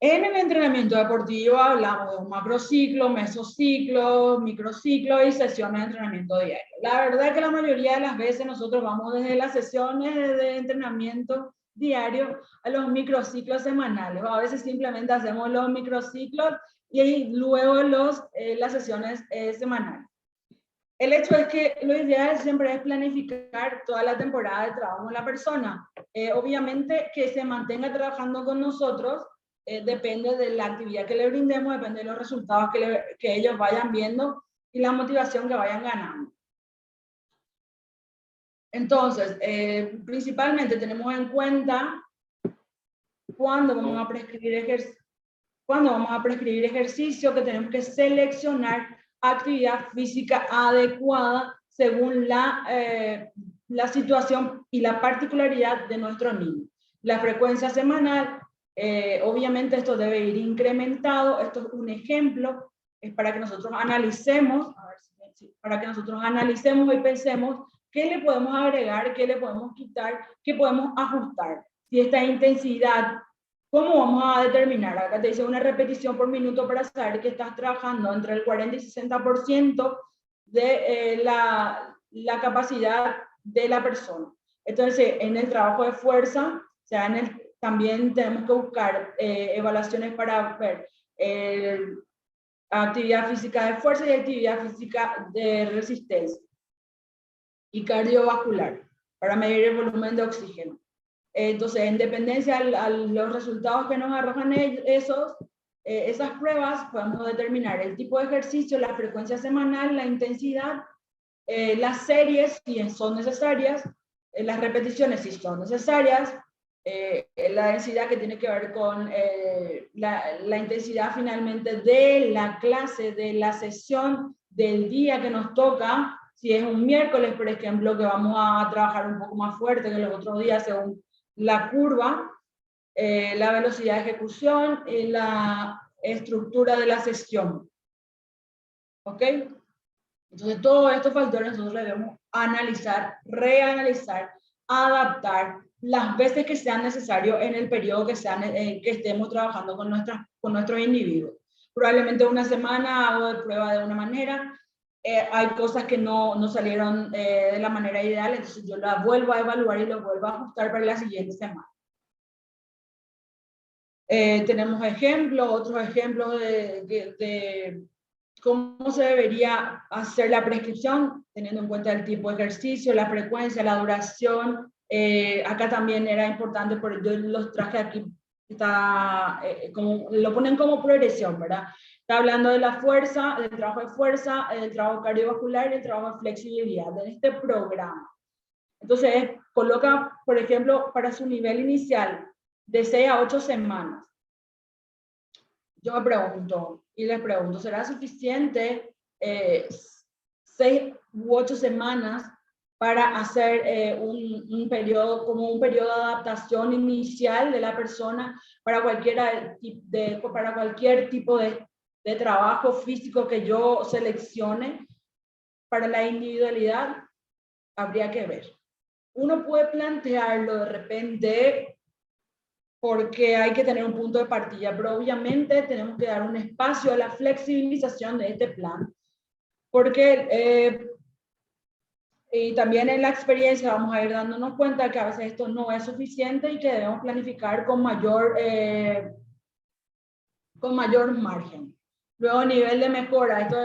Speaker 2: En el entrenamiento deportivo hablamos de un macrociclo, mesociclo, microciclo y sesiones de entrenamiento diario. La verdad es que la mayoría de las veces nosotros vamos desde las sesiones de entrenamiento diario a los microciclos semanales. A veces simplemente hacemos los microciclos y luego las sesiones semanales. El hecho es que lo ideal siempre es planificar toda la temporada de trabajo con la persona. Obviamente que se mantenga trabajando con nosotros depende de la actividad que le brindemos, depende de los resultados que ellos vayan viendo y la motivación que vayan ganando. Entonces, principalmente tenemos en cuenta cuándo vamos a prescribir ejercicio, que tenemos que seleccionar actividad física adecuada según la situación y la particularidad de nuestro niño. La frecuencia semanal, obviamente esto debe ir incrementado. Esto es un ejemplo, es para que nosotros analicemos, y pensemos qué le podemos agregar, qué le podemos quitar, qué podemos ajustar. Si esta intensidad, ¿cómo vamos a determinar? Acá te dice una repetición por minuto para saber que estás trabajando entre el 40 y 60% de la capacidad de la persona. Entonces, en el trabajo de fuerza, o sea, también tenemos que buscar evaluaciones para ver actividad física de fuerza y actividad física de resistencia y cardiovascular para medir el volumen de oxígeno. Entonces, en dependencia a los resultados que nos arrojan esas pruebas, podemos determinar el tipo de ejercicio, la frecuencia semanal, la intensidad, las series si son necesarias, las repeticiones si son necesarias, la densidad que tiene que ver con la intensidad finalmente de la clase, de la sesión, del día que nos toca. Si es un miércoles, por ejemplo, que vamos a trabajar un poco más fuerte que los otros días según la curva, la velocidad de ejecución y la estructura de la sesión. ¿Ok? Entonces, todos estos factores nosotros debemos analizar, reanalizar, adaptar las veces que sean necesarios en el periodo que estemos trabajando con nuestros individuos. Probablemente una semana hago de prueba de una manera, hay cosas que no salieron de la manera ideal, entonces yo las vuelvo a evaluar y lo vuelvo a ajustar para la siguiente semana. Tenemos otros ejemplos de cómo se debería hacer la prescripción, teniendo en cuenta el tipo de ejercicio, la frecuencia, la duración. Acá también era importante, porque yo los traje aquí, lo ponen como progresión, ¿verdad? Está hablando de la fuerza, del trabajo de fuerza, del trabajo cardiovascular y del trabajo de flexibilidad en este programa. Entonces, coloca, por ejemplo, para su nivel inicial, de 6 a 8 semanas. Yo me pregunto, y les pregunto, ¿será suficiente 6 u 8 semanas para hacer un periodo, como un periodo de adaptación inicial de la persona para cualquier tipo de trabajo físico que yo seleccione? Para la individualidad habría que ver. Uno puede plantearlo de repente porque hay que tener un punto de partida, pero obviamente tenemos que dar un espacio a la flexibilización de este plan, porque y también en la experiencia vamos a ir dándonos cuenta que a veces esto no es suficiente y que debemos planificar con mayor margen. Luego, nivel de mejora, esto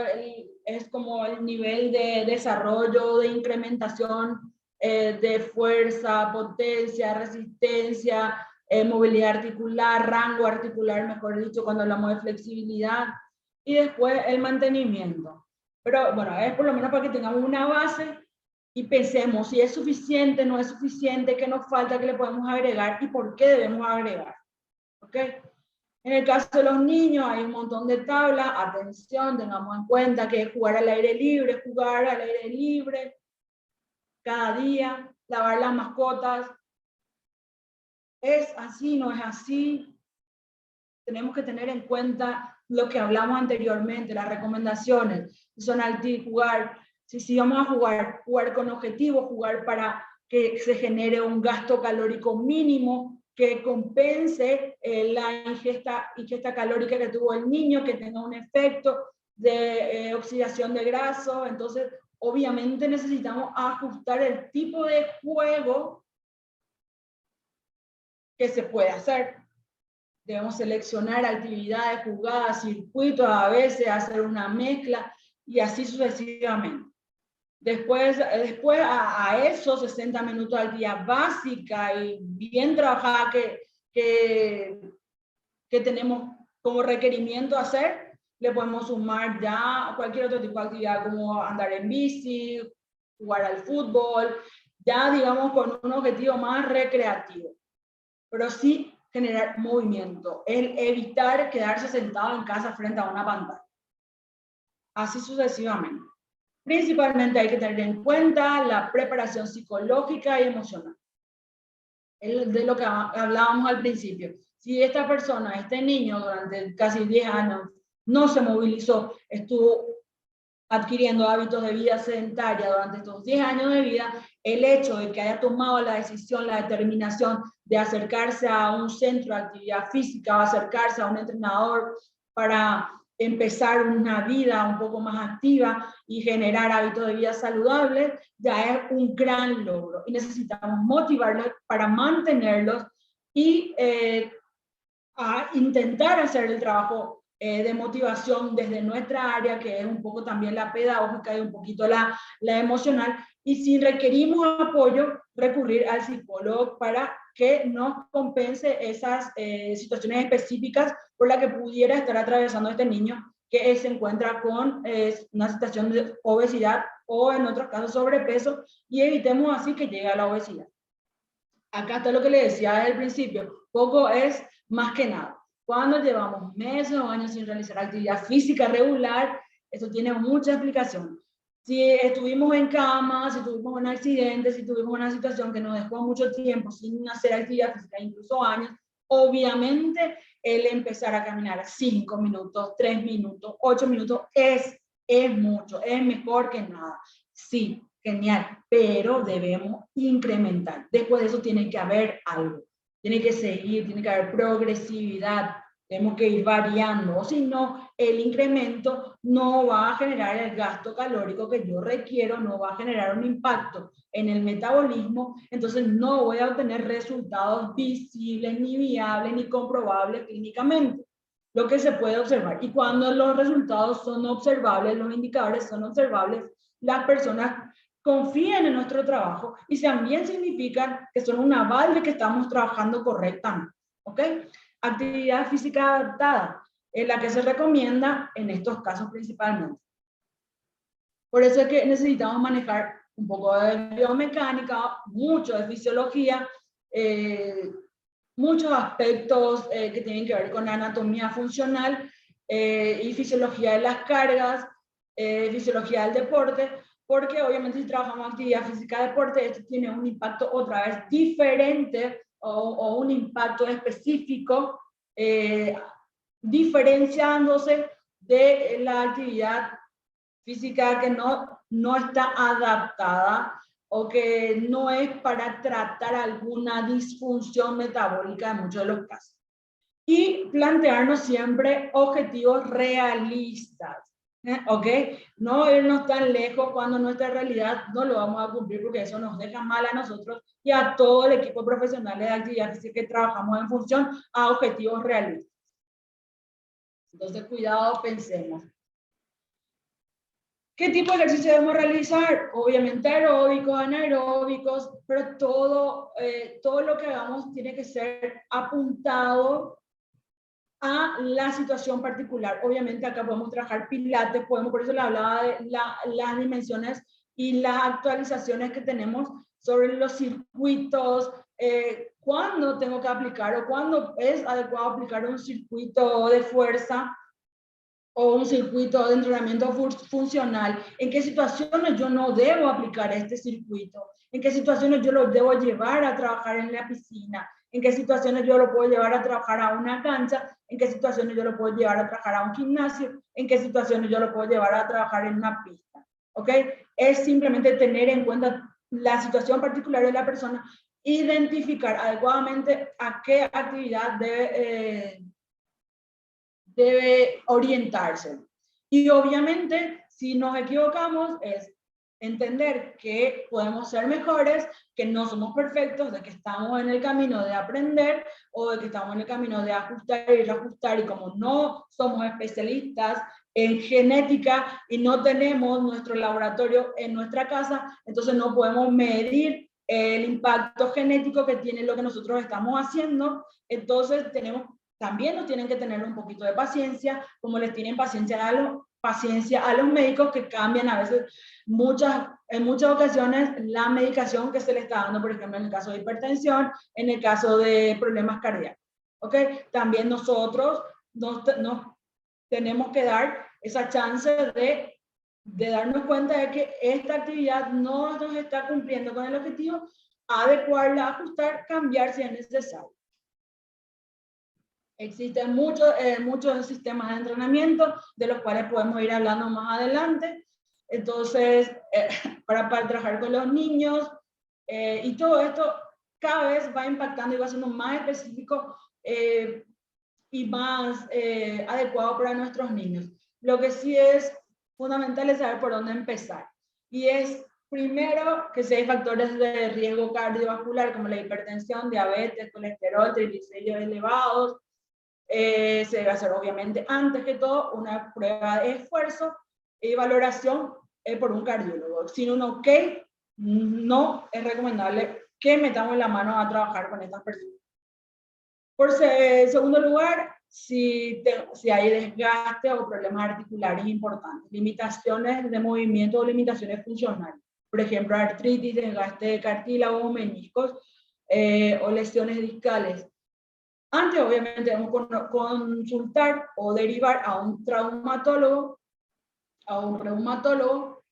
Speaker 2: es como el nivel de desarrollo, de incrementación de fuerza, potencia, resistencia, movilidad articular, rango articular, mejor dicho, cuando hablamos de flexibilidad, y después el mantenimiento. Pero bueno, es por lo menos para que tengamos una base y pensemos si es suficiente, no es suficiente, qué nos falta, qué le podemos agregar y por qué debemos agregar. ¿Ok? En el caso de los niños hay un montón de tablas. Atención, tengamos en cuenta que jugar al aire libre cada día, lavar las mascotas. ¿Es así? ¿No es así? Tenemos que tener en cuenta lo que hablamos anteriormente, las recomendaciones. Son jugar, si vamos a jugar con objetivo, jugar para que se genere un gasto calórico mínimo, que compense la ingesta calórica que tuvo el niño, que tenga un efecto de oxidación de grasa. Entonces, obviamente necesitamos ajustar el tipo de juego que se puede hacer. Debemos seleccionar actividades, jugadas, circuitos, a veces hacer una mezcla y así sucesivamente. Después a esos 60 minutos al día básica y bien trabajada que tenemos como requerimiento hacer, le podemos sumar ya cualquier otro tipo de actividad como andar en bici, jugar al fútbol, ya digamos con un objetivo más recreativo. Pero sí generar movimiento, el evitar quedarse sentado en casa frente a una pantalla. Así sucesivamente. Principalmente hay que tener en cuenta la preparación psicológica y emocional. De lo que hablábamos al principio. Si esta persona, este niño, durante casi 10 años no se movilizó, estuvo adquiriendo hábitos de vida sedentaria durante estos 10 años de vida, el hecho de que haya tomado la decisión, la determinación de acercarse a un centro de actividad física o acercarse a un entrenador para empezar una vida un poco más activa y generar hábitos de vida saludables, ya es un gran logro. Y necesitamos motivarlos para mantenerlos y a intentar hacer el trabajo de motivación desde nuestra área, que es un poco también la pedagógica y un poquito la emocional, y si requerimos apoyo, recurrir al psicólogo para que nos compense esas situaciones específicas por las que pudiera estar atravesando este niño que se encuentra con una situación de obesidad o en otros casos sobrepeso, y evitemos así que llegue a la obesidad. Acá está lo que le decía desde el principio, poco es más que nada. Cuando llevamos meses o años sin realizar actividad física regular, eso tiene mucha explicación. Si estuvimos en cama, si tuvimos un accidente, si tuvimos una situación que nos dejó mucho tiempo sin hacer actividad física, incluso años, obviamente el empezar a caminar 5 minutos, 3 minutos, 8 minutos es mucho, es mejor que nada. Sí, genial, pero debemos incrementar. Después de eso tiene que haber algo. Tiene que seguir, tiene que haber progresividad, tenemos que ir variando, o si no, el incremento no va a generar el gasto calórico que yo requiero, no va a generar un impacto en el metabolismo, entonces no voy a obtener resultados visibles, ni viables, ni comprobables clínicamente, lo que se puede observar. Y cuando los resultados son observables, los indicadores son observables, las personas confíen en nuestro trabajo y también significan que son un aval de que estamos trabajando correctamente. ¿Ok? Actividad física adaptada. es la que se recomienda en estos casos principalmente. Por eso es que necesitamos manejar un poco de biomecánica, mucho de fisiología, muchos aspectos que tienen que ver con anatomía funcional y fisiología de las cargas, fisiología del deporte, porque obviamente si trabajamos actividad física deporte, esto tiene un impacto otra vez diferente o un impacto específico, diferenciándose de la actividad física que no está adaptada o que no es para tratar alguna disfunción metabólica en muchos de los casos. Y plantearnos siempre objetivos realistas, ¿ok? No irnos tan lejos cuando nuestra realidad no lo vamos a cumplir, porque eso nos deja mal a nosotros y a todo el equipo profesional de actividad física que trabajamos en función a objetivos realistas. Entonces, cuidado, pensemos. ¿Qué tipo de ejercicio debemos realizar? Obviamente aeróbicos, anaeróbicos, pero todo lo que hagamos tiene que ser apuntado a la situación particular. Obviamente acá podemos trabajar pilates, por eso le hablaba de las dimensiones y las actualizaciones que tenemos sobre los circuitos, cuándo tengo que aplicar o cuándo es adecuado aplicar un circuito de fuerza o un circuito de entrenamiento funcional, en qué situaciones yo no debo aplicar este circuito, en qué situaciones yo lo debo llevar a trabajar en la piscina, en qué situaciones yo lo puedo llevar a trabajar a una cancha, en qué situaciones yo lo puedo llevar a trabajar a un gimnasio, en qué situaciones yo lo puedo llevar a trabajar en una pista. ¿Ok? Es simplemente tener en cuenta la situación particular de la persona, identificar adecuadamente a qué actividad debe orientarse. Y obviamente, si nos equivocamos, es entender que podemos ser mejores, que no somos perfectos, de que estamos en el camino de aprender o de que estamos en el camino de ajustar y reajustar, y como no somos especialistas en genética y no tenemos nuestro laboratorio en nuestra casa, entonces no podemos medir el impacto genético que tiene lo que nosotros estamos haciendo. Entonces también nos tienen que tener un poquito de paciencia, como les tienen paciencia a los médicos, que cambian a veces en muchas ocasiones la medicación que se le está dando, por ejemplo, en el caso de hipertensión, en el caso de problemas cardíacos. ¿Ok? También nosotros nos tenemos que dar esa chance de darnos cuenta de que esta actividad no nos está cumpliendo con el objetivo, adecuarla, ajustar, cambiar si es necesario. Existen muchos sistemas de entrenamiento, de los cuales podemos ir hablando más adelante. Entonces, para trabajar con los niños, y todo esto cada vez va impactando y va siendo más específico y más adecuado para nuestros niños. Lo que sí es fundamental es saber por dónde empezar. Y es, primero, que si hay factores de riesgo cardiovascular, como la hipertensión, diabetes, colesterol, triglicéridos elevados, se debe hacer obviamente antes que todo una prueba de esfuerzo y valoración por un cardiólogo. Sin un OK, no es recomendable que metamos la mano a trabajar con estas personas. Por segundo lugar, si hay desgaste o problemas articulares importantes, limitaciones de movimiento o limitaciones funcionales, por ejemplo, artritis, desgaste de cartílago o meniscos o lesiones discales. Antes, obviamente, debemos consultar o derivar a un traumatólogo, a un reumatólogo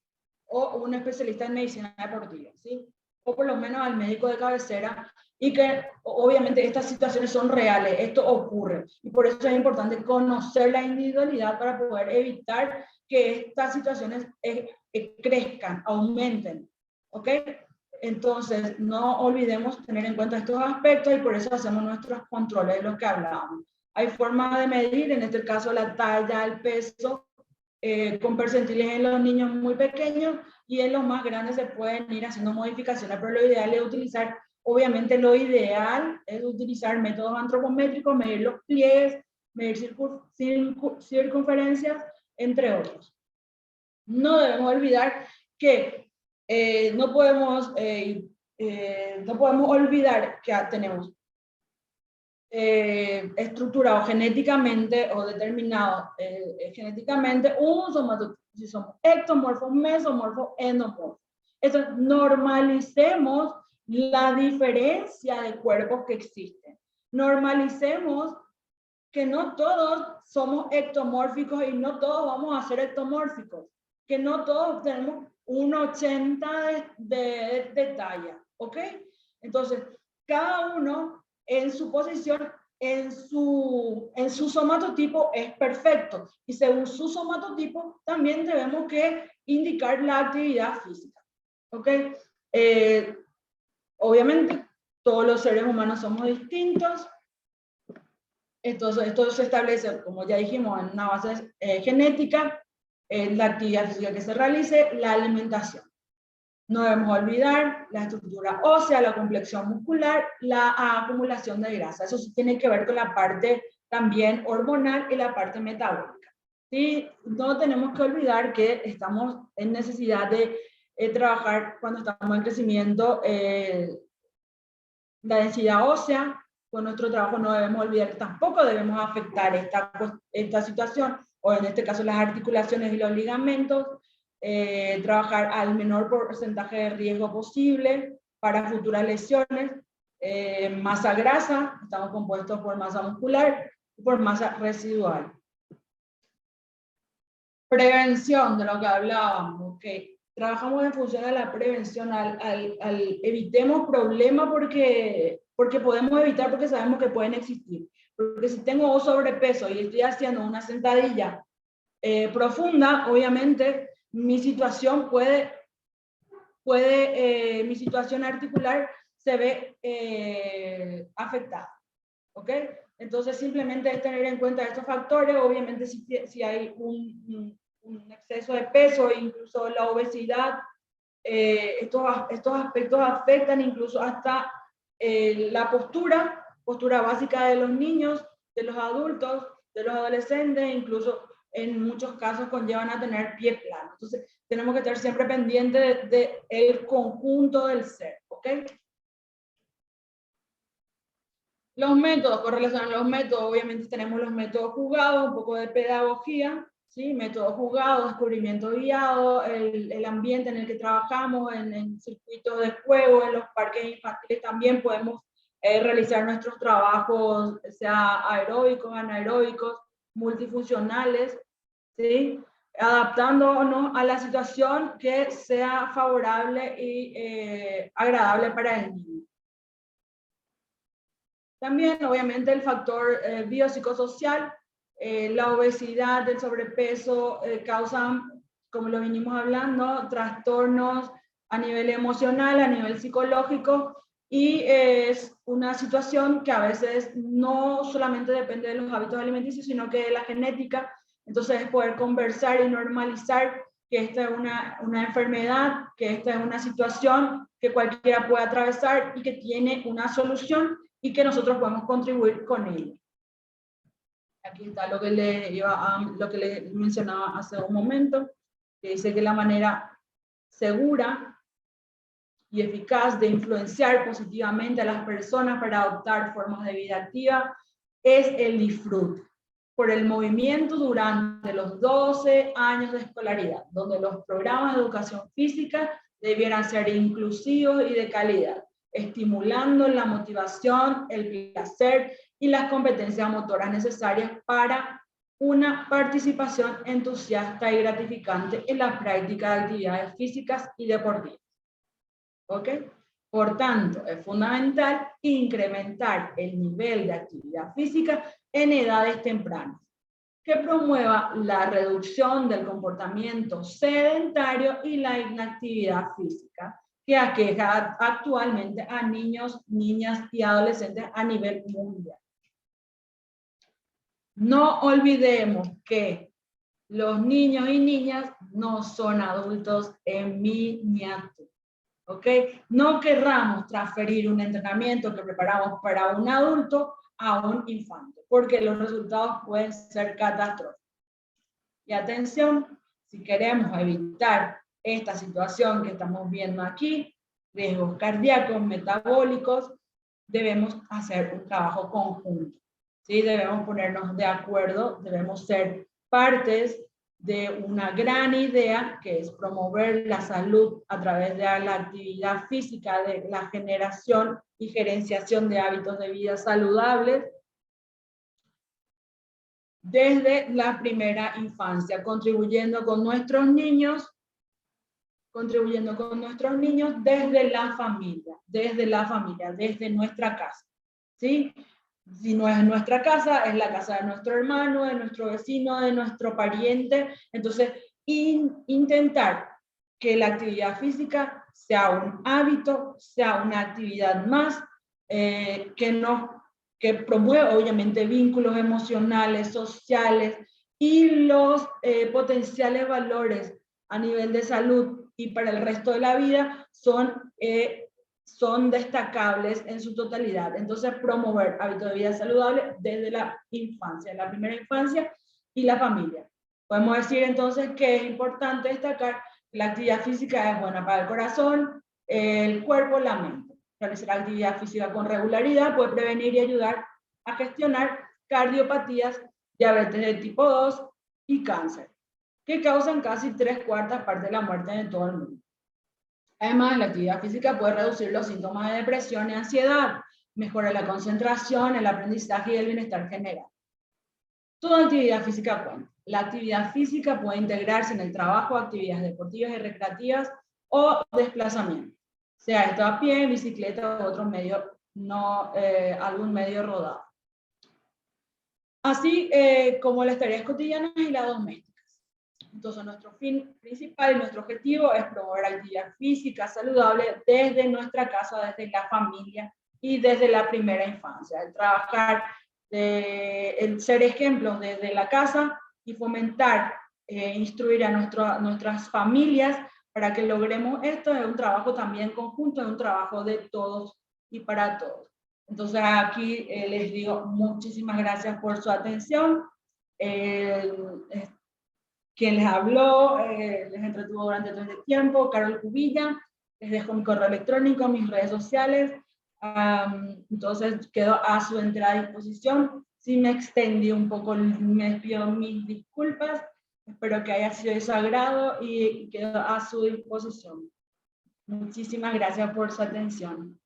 Speaker 2: o un especialista en medicina deportiva, ¿sí? O por lo menos al médico de cabecera, y que obviamente estas situaciones son reales, esto ocurre, y por eso es importante conocer la individualidad para poder evitar que estas situaciones crezcan, aumenten, ¿ok? Entonces, no olvidemos tener en cuenta estos aspectos y por eso hacemos nuestros controles de los que hablábamos. Hay formas de medir, en este caso la talla, el peso, con percentiles en los niños muy pequeños, y en los más grandes se pueden ir haciendo modificaciones, pero lo ideal es utilizar, obviamente lo ideal es utilizar métodos antropométricos, medir los pliegues, medir circunferencias, entre otros. No debemos olvidar que no podemos olvidar que tenemos estructurado genéticamente o determinado genéticamente un somatotipo. Si somos ectomorfos, mesomorfos, endomorfos. Entonces, normalicemos la diferencia de cuerpos que existen. Normalicemos que no todos somos ectomórficos y no todos vamos a ser ectomórficos. Que no todos tenemos 1,80 de talla. ¿Ok? Entonces, cada uno en su posición, en su somatotipo es perfecto. Y según su somatotipo, también tenemos que indicar la actividad física. ¿Ok? Obviamente, todos los seres humanos somos distintos. Entonces, esto se establece, como ya dijimos, en una base genética, la actividad física que se realice, la alimentación. No debemos olvidar la estructura ósea, la complexión muscular, la acumulación de grasa. Eso sí tiene que ver con la parte también hormonal y la parte metabólica. ¿Sí? No tenemos que olvidar que estamos en necesidad de trabajar cuando estamos en crecimiento la densidad ósea. Con nuestro trabajo no debemos olvidar que tampoco debemos afectar esta situación, o en este caso las articulaciones y los ligamentos. Trabajar al menor porcentaje de riesgo posible para futuras lesiones. Masa grasa, estamos compuestos por masa muscular y por masa residual. Prevención, de lo que hablábamos, que trabajamos en función de la prevención, evitemos problemas porque podemos evitar, porque sabemos que pueden existir. Porque si tengo sobrepeso y estoy haciendo una sentadilla profunda, obviamente mi situación mi situación articular se ve afectada. ¿Ok? Entonces simplemente es tener en cuenta estos factores. Obviamente si hay un exceso de peso, incluso la obesidad, estos aspectos afectan incluso hasta la postura básica de los niños, de los adultos, de los adolescentes, incluso en muchos casos conllevan a tener pie plano. Entonces, tenemos que estar siempre pendientes del conjunto del ser, ¿ok? Los métodos, con relación a los métodos, obviamente tenemos los métodos jugados, un poco de pedagogía, ¿sí? Métodos jugados, descubrimiento guiado, el ambiente en el que trabajamos, en circuitos de juego, en los parques infantiles también podemos realizar nuestros trabajos, sea aeróbicos, anaeróbicos, multifuncionales, ¿sí? Adaptándonos a la situación que sea favorable y agradable para el niño. También, obviamente, el factor biopsicosocial, la obesidad, el sobrepeso causan, como lo venimos hablando, trastornos a nivel emocional, a nivel psicológico, y es una situación que a veces no solamente depende de los hábitos alimenticios, sino que de la genética. Entonces, es poder conversar y normalizar que esta es una enfermedad, que esta es una situación que cualquiera puede atravesar y que tiene una solución y que nosotros podemos contribuir con ello. Aquí está lo que le mencionaba hace un momento, que dice que la manera segura y eficaz de influenciar positivamente a las personas para adoptar formas de vida activa es el disfrute por el movimiento durante los 12 años de escolaridad, donde los programas de educación física debieran ser inclusivos y de calidad, estimulando la motivación, el placer y las competencias motoras necesarias para una participación entusiasta y gratificante en la práctica de actividades físicas y deportivas. ¿Ok? Por tanto, es fundamental incrementar el nivel de actividad física en edades tempranas, que promueva la reducción del comportamiento sedentario y la inactividad física que aqueja actualmente a niños, niñas y adolescentes a nivel mundial. No olvidemos que los niños y niñas no son adultos en miniatura. ¿Ok? No querramos transferir un entrenamiento que preparamos para un adulto a un infante, porque los resultados pueden ser catastróficos. Y atención, si queremos evitar esta situación que estamos viendo aquí, riesgos cardíacos, metabólicos, debemos hacer un trabajo conjunto, ¿sí? Debemos ponernos de acuerdo, debemos ser partes de una gran idea que es promover la salud a través de la actividad física, de la generación y gerenciación de hábitos de vida saludables desde la primera infancia, contribuyendo con nuestros niños desde la familia, desde nuestra casa, ¿sí? Si no es nuestra casa, es la casa de nuestro hermano, de nuestro vecino, de nuestro pariente. Entonces, intentar que la actividad física sea un hábito, sea una actividad más, que promueva obviamente vínculos emocionales, sociales y los potenciales valores a nivel de salud y para el resto de la vida son destacables en su totalidad. Entonces, promover hábitos de vida saludable desde la infancia, la primera infancia y la familia. Podemos decir entonces que es importante destacar que la actividad física es buena para el corazón, el cuerpo, la mente. Realizar actividad física con regularidad puede prevenir y ayudar a gestionar cardiopatías, diabetes de tipo 2 y cáncer, que causan casi 3/4 partes de la muerte en todo el mundo. Además, la actividad física puede reducir los síntomas de depresión y ansiedad, mejora la concentración, el aprendizaje y el bienestar general. Toda actividad física cuenta. La actividad física puede integrarse en el trabajo, actividades deportivas y recreativas o desplazamiento, sea esto a pie, bicicleta u otro medio, algún medio rodado. Así como las tareas cotidianas y las domésticas. Entonces, nuestro fin principal y nuestro objetivo es promover actividad física saludable desde nuestra casa, desde la familia y desde la primera infancia. El trabajar, el ser ejemplos desde la casa y fomentar, instruir a nuestras familias para que logremos esto. Es un trabajo también conjunto, es un trabajo de todos y para todos. Entonces aquí les digo muchísimas gracias por su atención. Quien les habló, les entretuvo durante todo este tiempo, Carol Cubilla. Les dejo mi correo electrónico, mis redes sociales. Entonces quedo a su entera disposición. Si me extendí un poco, me pido mis disculpas. Espero que haya sido de su agrado y quedo a su disposición. Muchísimas gracias por su atención.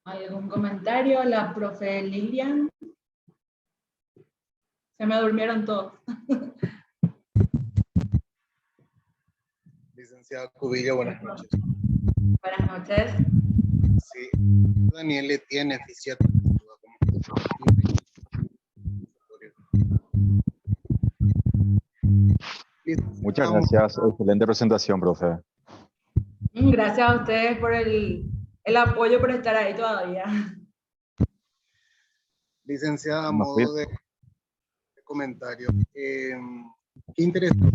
Speaker 2: ¿Hay algún comentario? La profe Lilian. Se me durmieron todos.
Speaker 7: Licenciado Cubilla, buenas noches.
Speaker 2: Buenas noches.
Speaker 7: Sí, Daniel le tiene fisiatra.
Speaker 9: Muchas gracias. Excelente presentación, profe.
Speaker 2: Gracias a ustedes por el apoyo, por estar ahí todavía.
Speaker 7: Licenciada, a modo de comentario, qué interesante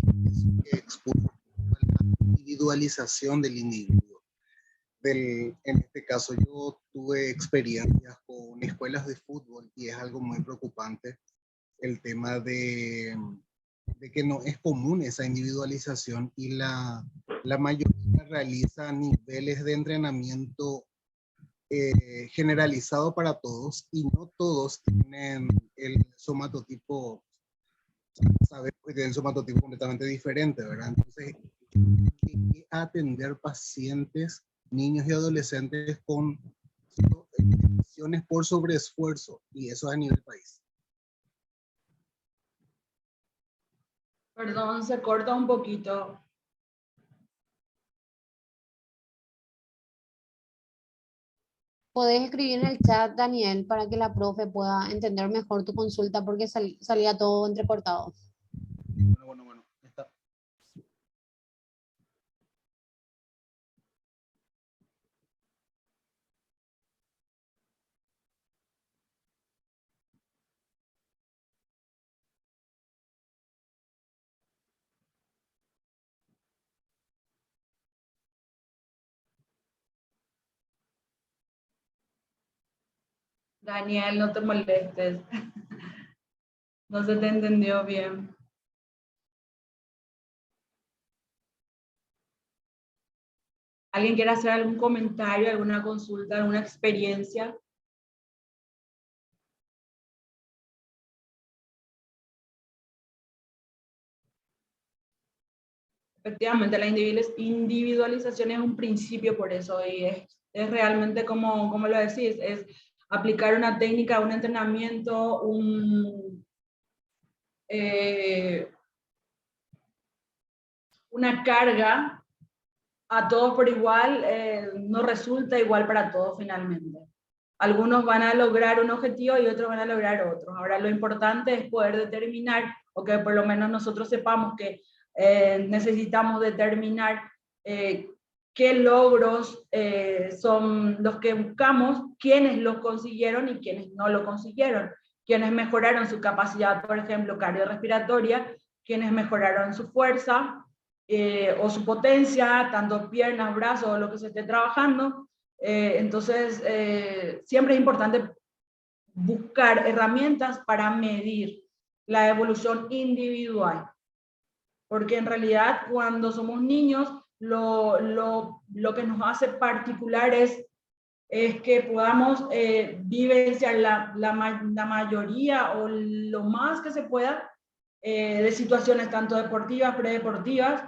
Speaker 7: que expuso la individualización del individuo. En este caso, yo tuve experiencias con escuelas de fútbol y es algo muy preocupante el tema de que no es común esa individualización y la mayoría realiza niveles de entrenamiento generalizado para todos y no todos tienen el somatotipo, el somatotipo completamente diferente, ¿verdad? Entonces, hay que atender pacientes, niños y adolescentes con lesiones por sobreesfuerzo y eso a nivel país.
Speaker 2: Perdón, se corta un poquito.
Speaker 1: Podés escribir en el chat, Daniel, para que la profe pueda entender mejor tu consulta porque salía todo entrecortado.
Speaker 7: Bueno, está.
Speaker 2: Daniel, no te molestes. No se te entendió bien. ¿Alguien quiere hacer algún comentario, alguna consulta, alguna experiencia? Efectivamente, la individualización es un principio por eso, y es realmente como lo decís, es aplicar una técnica, un entrenamiento, una carga a todos por igual, no resulta igual para todos finalmente. Algunos van a lograr un objetivo y otros van a lograr otros. Ahora lo importante es poder determinar, o que por lo menos nosotros sepamos que necesitamos determinar qué logros son los que buscamos, quiénes los consiguieron y quiénes no lo consiguieron, quienes mejoraron su capacidad, por ejemplo, cardiorrespiratoria, quienes mejoraron su fuerza, o su potencia, tanto piernas, brazos, o lo que se esté trabajando. Entonces, siempre es importante buscar herramientas para medir la evolución individual. Porque en realidad, cuando somos niños, lo que nos hace particular es que podamos vivenciar la mayoría o lo más que se pueda de situaciones tanto deportivas, predeportivas,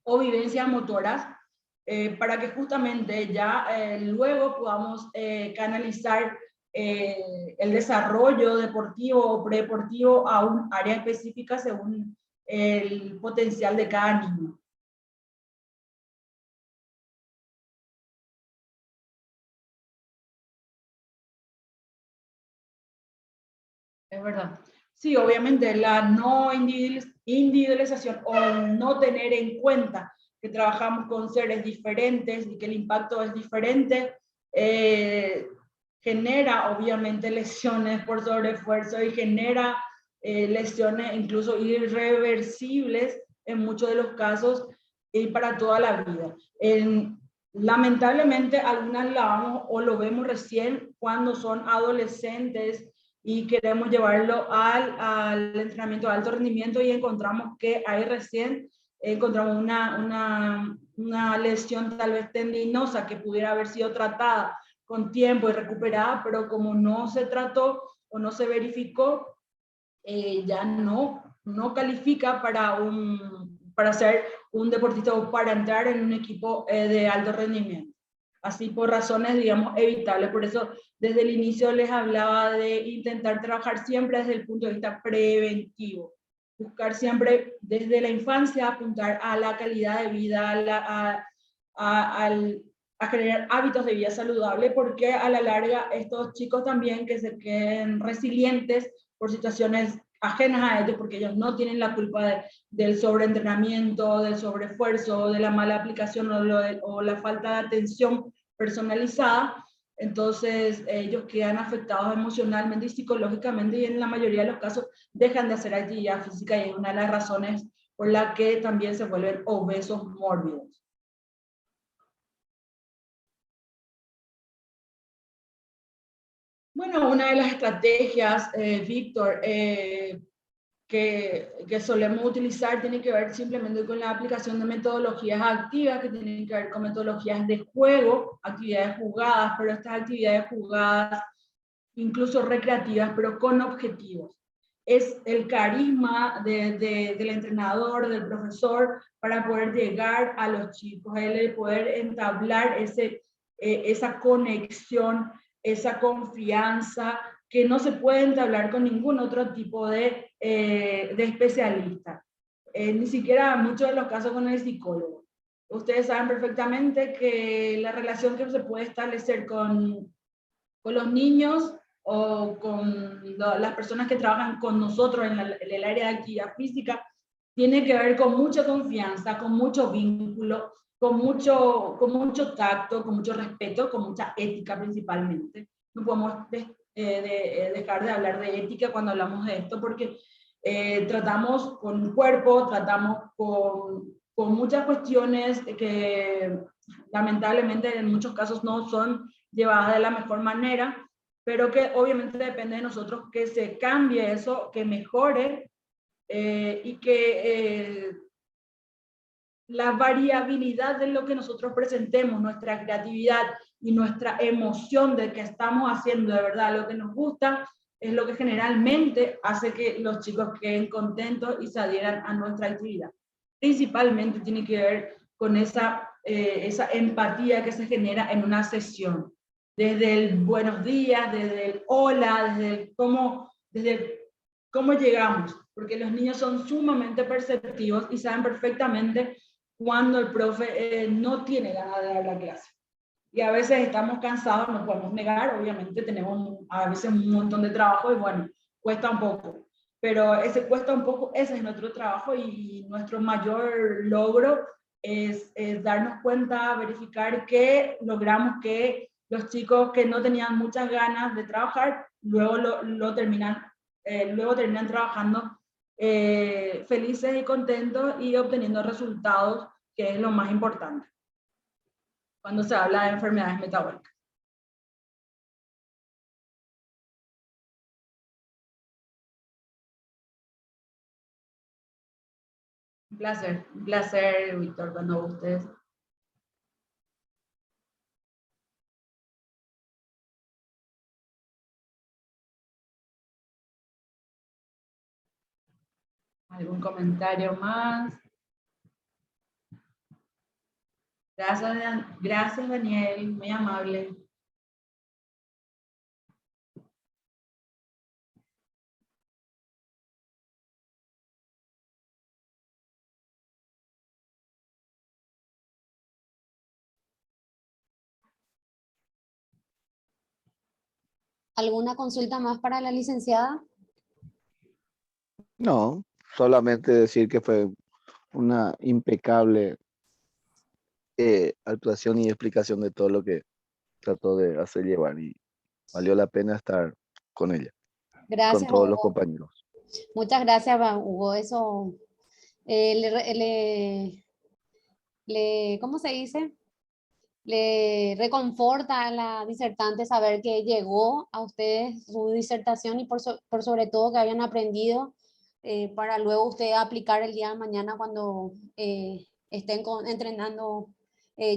Speaker 2: o vivencias motoras, para que justamente ya luego podamos canalizar el desarrollo deportivo o predeportivo a un área específica según el potencial de cada niño. Es verdad. Sí, obviamente la no individualización o no tener en cuenta que trabajamos con seres diferentes y que el impacto es diferente, genera obviamente lesiones por sobreesfuerzo y genera lesiones incluso irreversibles en muchos de los casos y para toda la vida. Lamentablemente algunas la vamos o lo vemos recién cuando son adolescentes y queremos llevarlo al entrenamiento de alto rendimiento y encontramos que ahí recién encontramos una lesión tal vez tendinosa que pudiera haber sido tratada con tiempo y recuperada, pero como no se trató o no se verificó, ya no califica para ser un deportista o para entrar en un equipo de alto rendimiento. Así por razones, digamos, evitables. Por eso, desde el inicio les hablaba de intentar trabajar siempre desde el punto de vista preventivo. Buscar siempre desde la infancia, apuntar a la calidad de vida, a generar hábitos de vida saludable, porque a la larga estos chicos también que se queden resilientes por situaciones ajenas a ellos, porque ellos no tienen la culpa del sobreentrenamiento, del sobreesfuerzo, de la mala aplicación o la falta de atención personalizada. Entonces ellos quedan afectados emocionalmente y psicológicamente y en la mayoría de los casos dejan de hacer actividad física y es una de las razones por la que también se vuelven obesos mórbidos. Bueno, una de las estrategias, Víctor, que solemos utilizar tiene que ver simplemente con la aplicación de metodologías activas, que tienen que ver con metodologías de juego, actividades jugadas, pero estas actividades jugadas, incluso recreativas, pero con objetivos. Es el carisma del entrenador, del profesor, para poder llegar a los chicos, el poder entablar esa conexión, esa confianza que no se puede entablar con ningún otro tipo de especialista. Ni siquiera muchos de los casos con el psicólogo. Ustedes saben perfectamente que la relación que se puede establecer con los niños o con las personas que trabajan con nosotros en el área de actividad física tiene que ver con mucha confianza, con mucho vínculo, con mucho tacto, con mucho respeto, con mucha ética principalmente. No podemos dejar de hablar de ética cuando hablamos de esto, porque tratamos con un cuerpo, tratamos con muchas cuestiones que lamentablemente en muchos casos no son llevadas de la mejor manera, pero que obviamente depende de nosotros que se cambie eso, que mejore y que la variabilidad de lo que nosotros presentemos, nuestra creatividad y nuestra emoción de que estamos haciendo de verdad lo que nos gusta, es lo que generalmente hace que los chicos queden contentos y se adhieran a nuestra actividad. Principalmente tiene que ver con esa empatía que se genera en una sesión. Desde el buenos días, desde el hola, desde cómo llegamos. Porque los niños son sumamente perceptivos y saben perfectamente cuando el profe no tiene ganas de dar la clase. Y a veces estamos cansados, no podemos negar, obviamente tenemos a veces un montón de trabajo y bueno, cuesta un poco. Pero ese cuesta un poco, ese es nuestro trabajo y nuestro mayor logro es darnos cuenta, verificar que logramos que los chicos que no tenían muchas ganas de trabajar, luego terminan trabajando felices y contentos y obteniendo resultados, que es lo más importante cuando se habla de enfermedades metabólicas. Un placer, Víctor, cuando ustedes. ¿Algún comentario más? Gracias, Daniel, muy amable.
Speaker 1: ¿Alguna consulta más para la licenciada?
Speaker 6: No, solamente decir que fue una impecable actuación y explicación de todo lo que trató de hacer llevar y valió la pena estar con ella, con
Speaker 1: Gracias,
Speaker 6: todos los
Speaker 1: Hugo.
Speaker 6: compañeros.
Speaker 1: Muchas gracias, Hugo. Eso ¿cómo se dice? Le reconforta a la disertante saber que llegó a ustedes su disertación y por sobre todo que hayan aprendido para luego ustedes aplicar el día de mañana cuando estén entrenando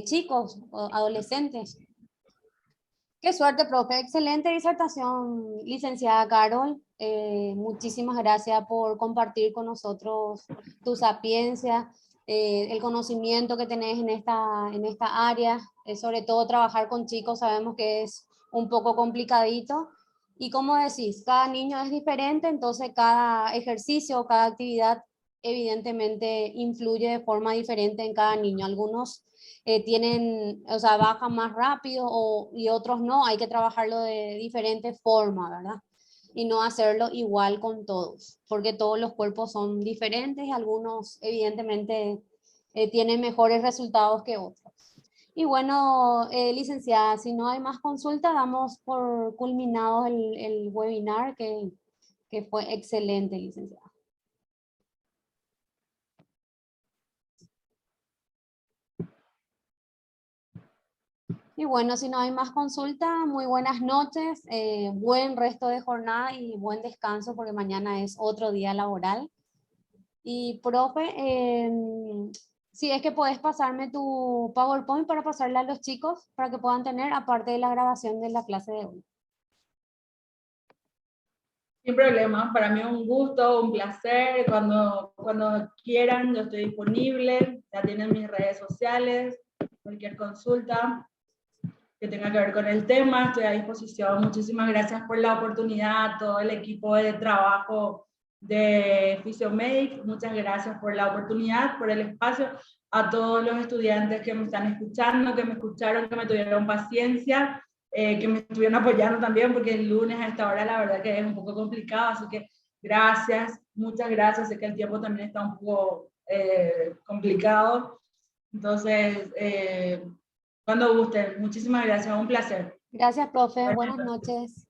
Speaker 1: chicos o adolescentes. Qué suerte, profe. Excelente disertación, licenciada Carol. Muchísimas gracias por compartir con nosotros tu sapiencia, el conocimiento que tenés en esta área. Sobre todo trabajar con chicos sabemos que es un poco complicadito. Y como decís, cada niño es diferente, entonces cada ejercicio, cada actividad evidentemente influye de forma diferente en cada niño. Algunos bajan más rápido y otros no, hay que trabajarlo de diferente forma, ¿verdad? Y no hacerlo igual con todos, porque todos los cuerpos son diferentes y algunos evidentemente tienen mejores resultados que otros. Y bueno, licenciada, si no hay más consultas, damos por culminado el webinar que fue excelente, licenciada. Y bueno, si no hay más consulta, muy buenas noches, buen resto de jornada y buen descanso porque mañana es otro día laboral. Y profe, si es que puedes pasarme tu PowerPoint para pasarle a los chicos para que puedan tener aparte de la grabación de la clase de hoy.
Speaker 2: Sin problema, para mí es un gusto, un placer, cuando quieran yo estoy disponible, ya tienen mis redes sociales, cualquier consulta que tenga que ver con el tema, estoy a disposición. Muchísimas gracias por la oportunidad, todo el equipo de trabajo de Physiomedic, muchas gracias por la oportunidad, por el espacio, a todos los estudiantes que me están escuchando, que me escucharon, que me tuvieron paciencia, que me estuvieron apoyando también, porque el lunes a esta hora la verdad que es un poco complicado, así que gracias, muchas gracias, sé que el tiempo también está un poco complicado, entonces cuando gusten, muchísimas gracias, un placer.
Speaker 1: Gracias, profe, buenas noches.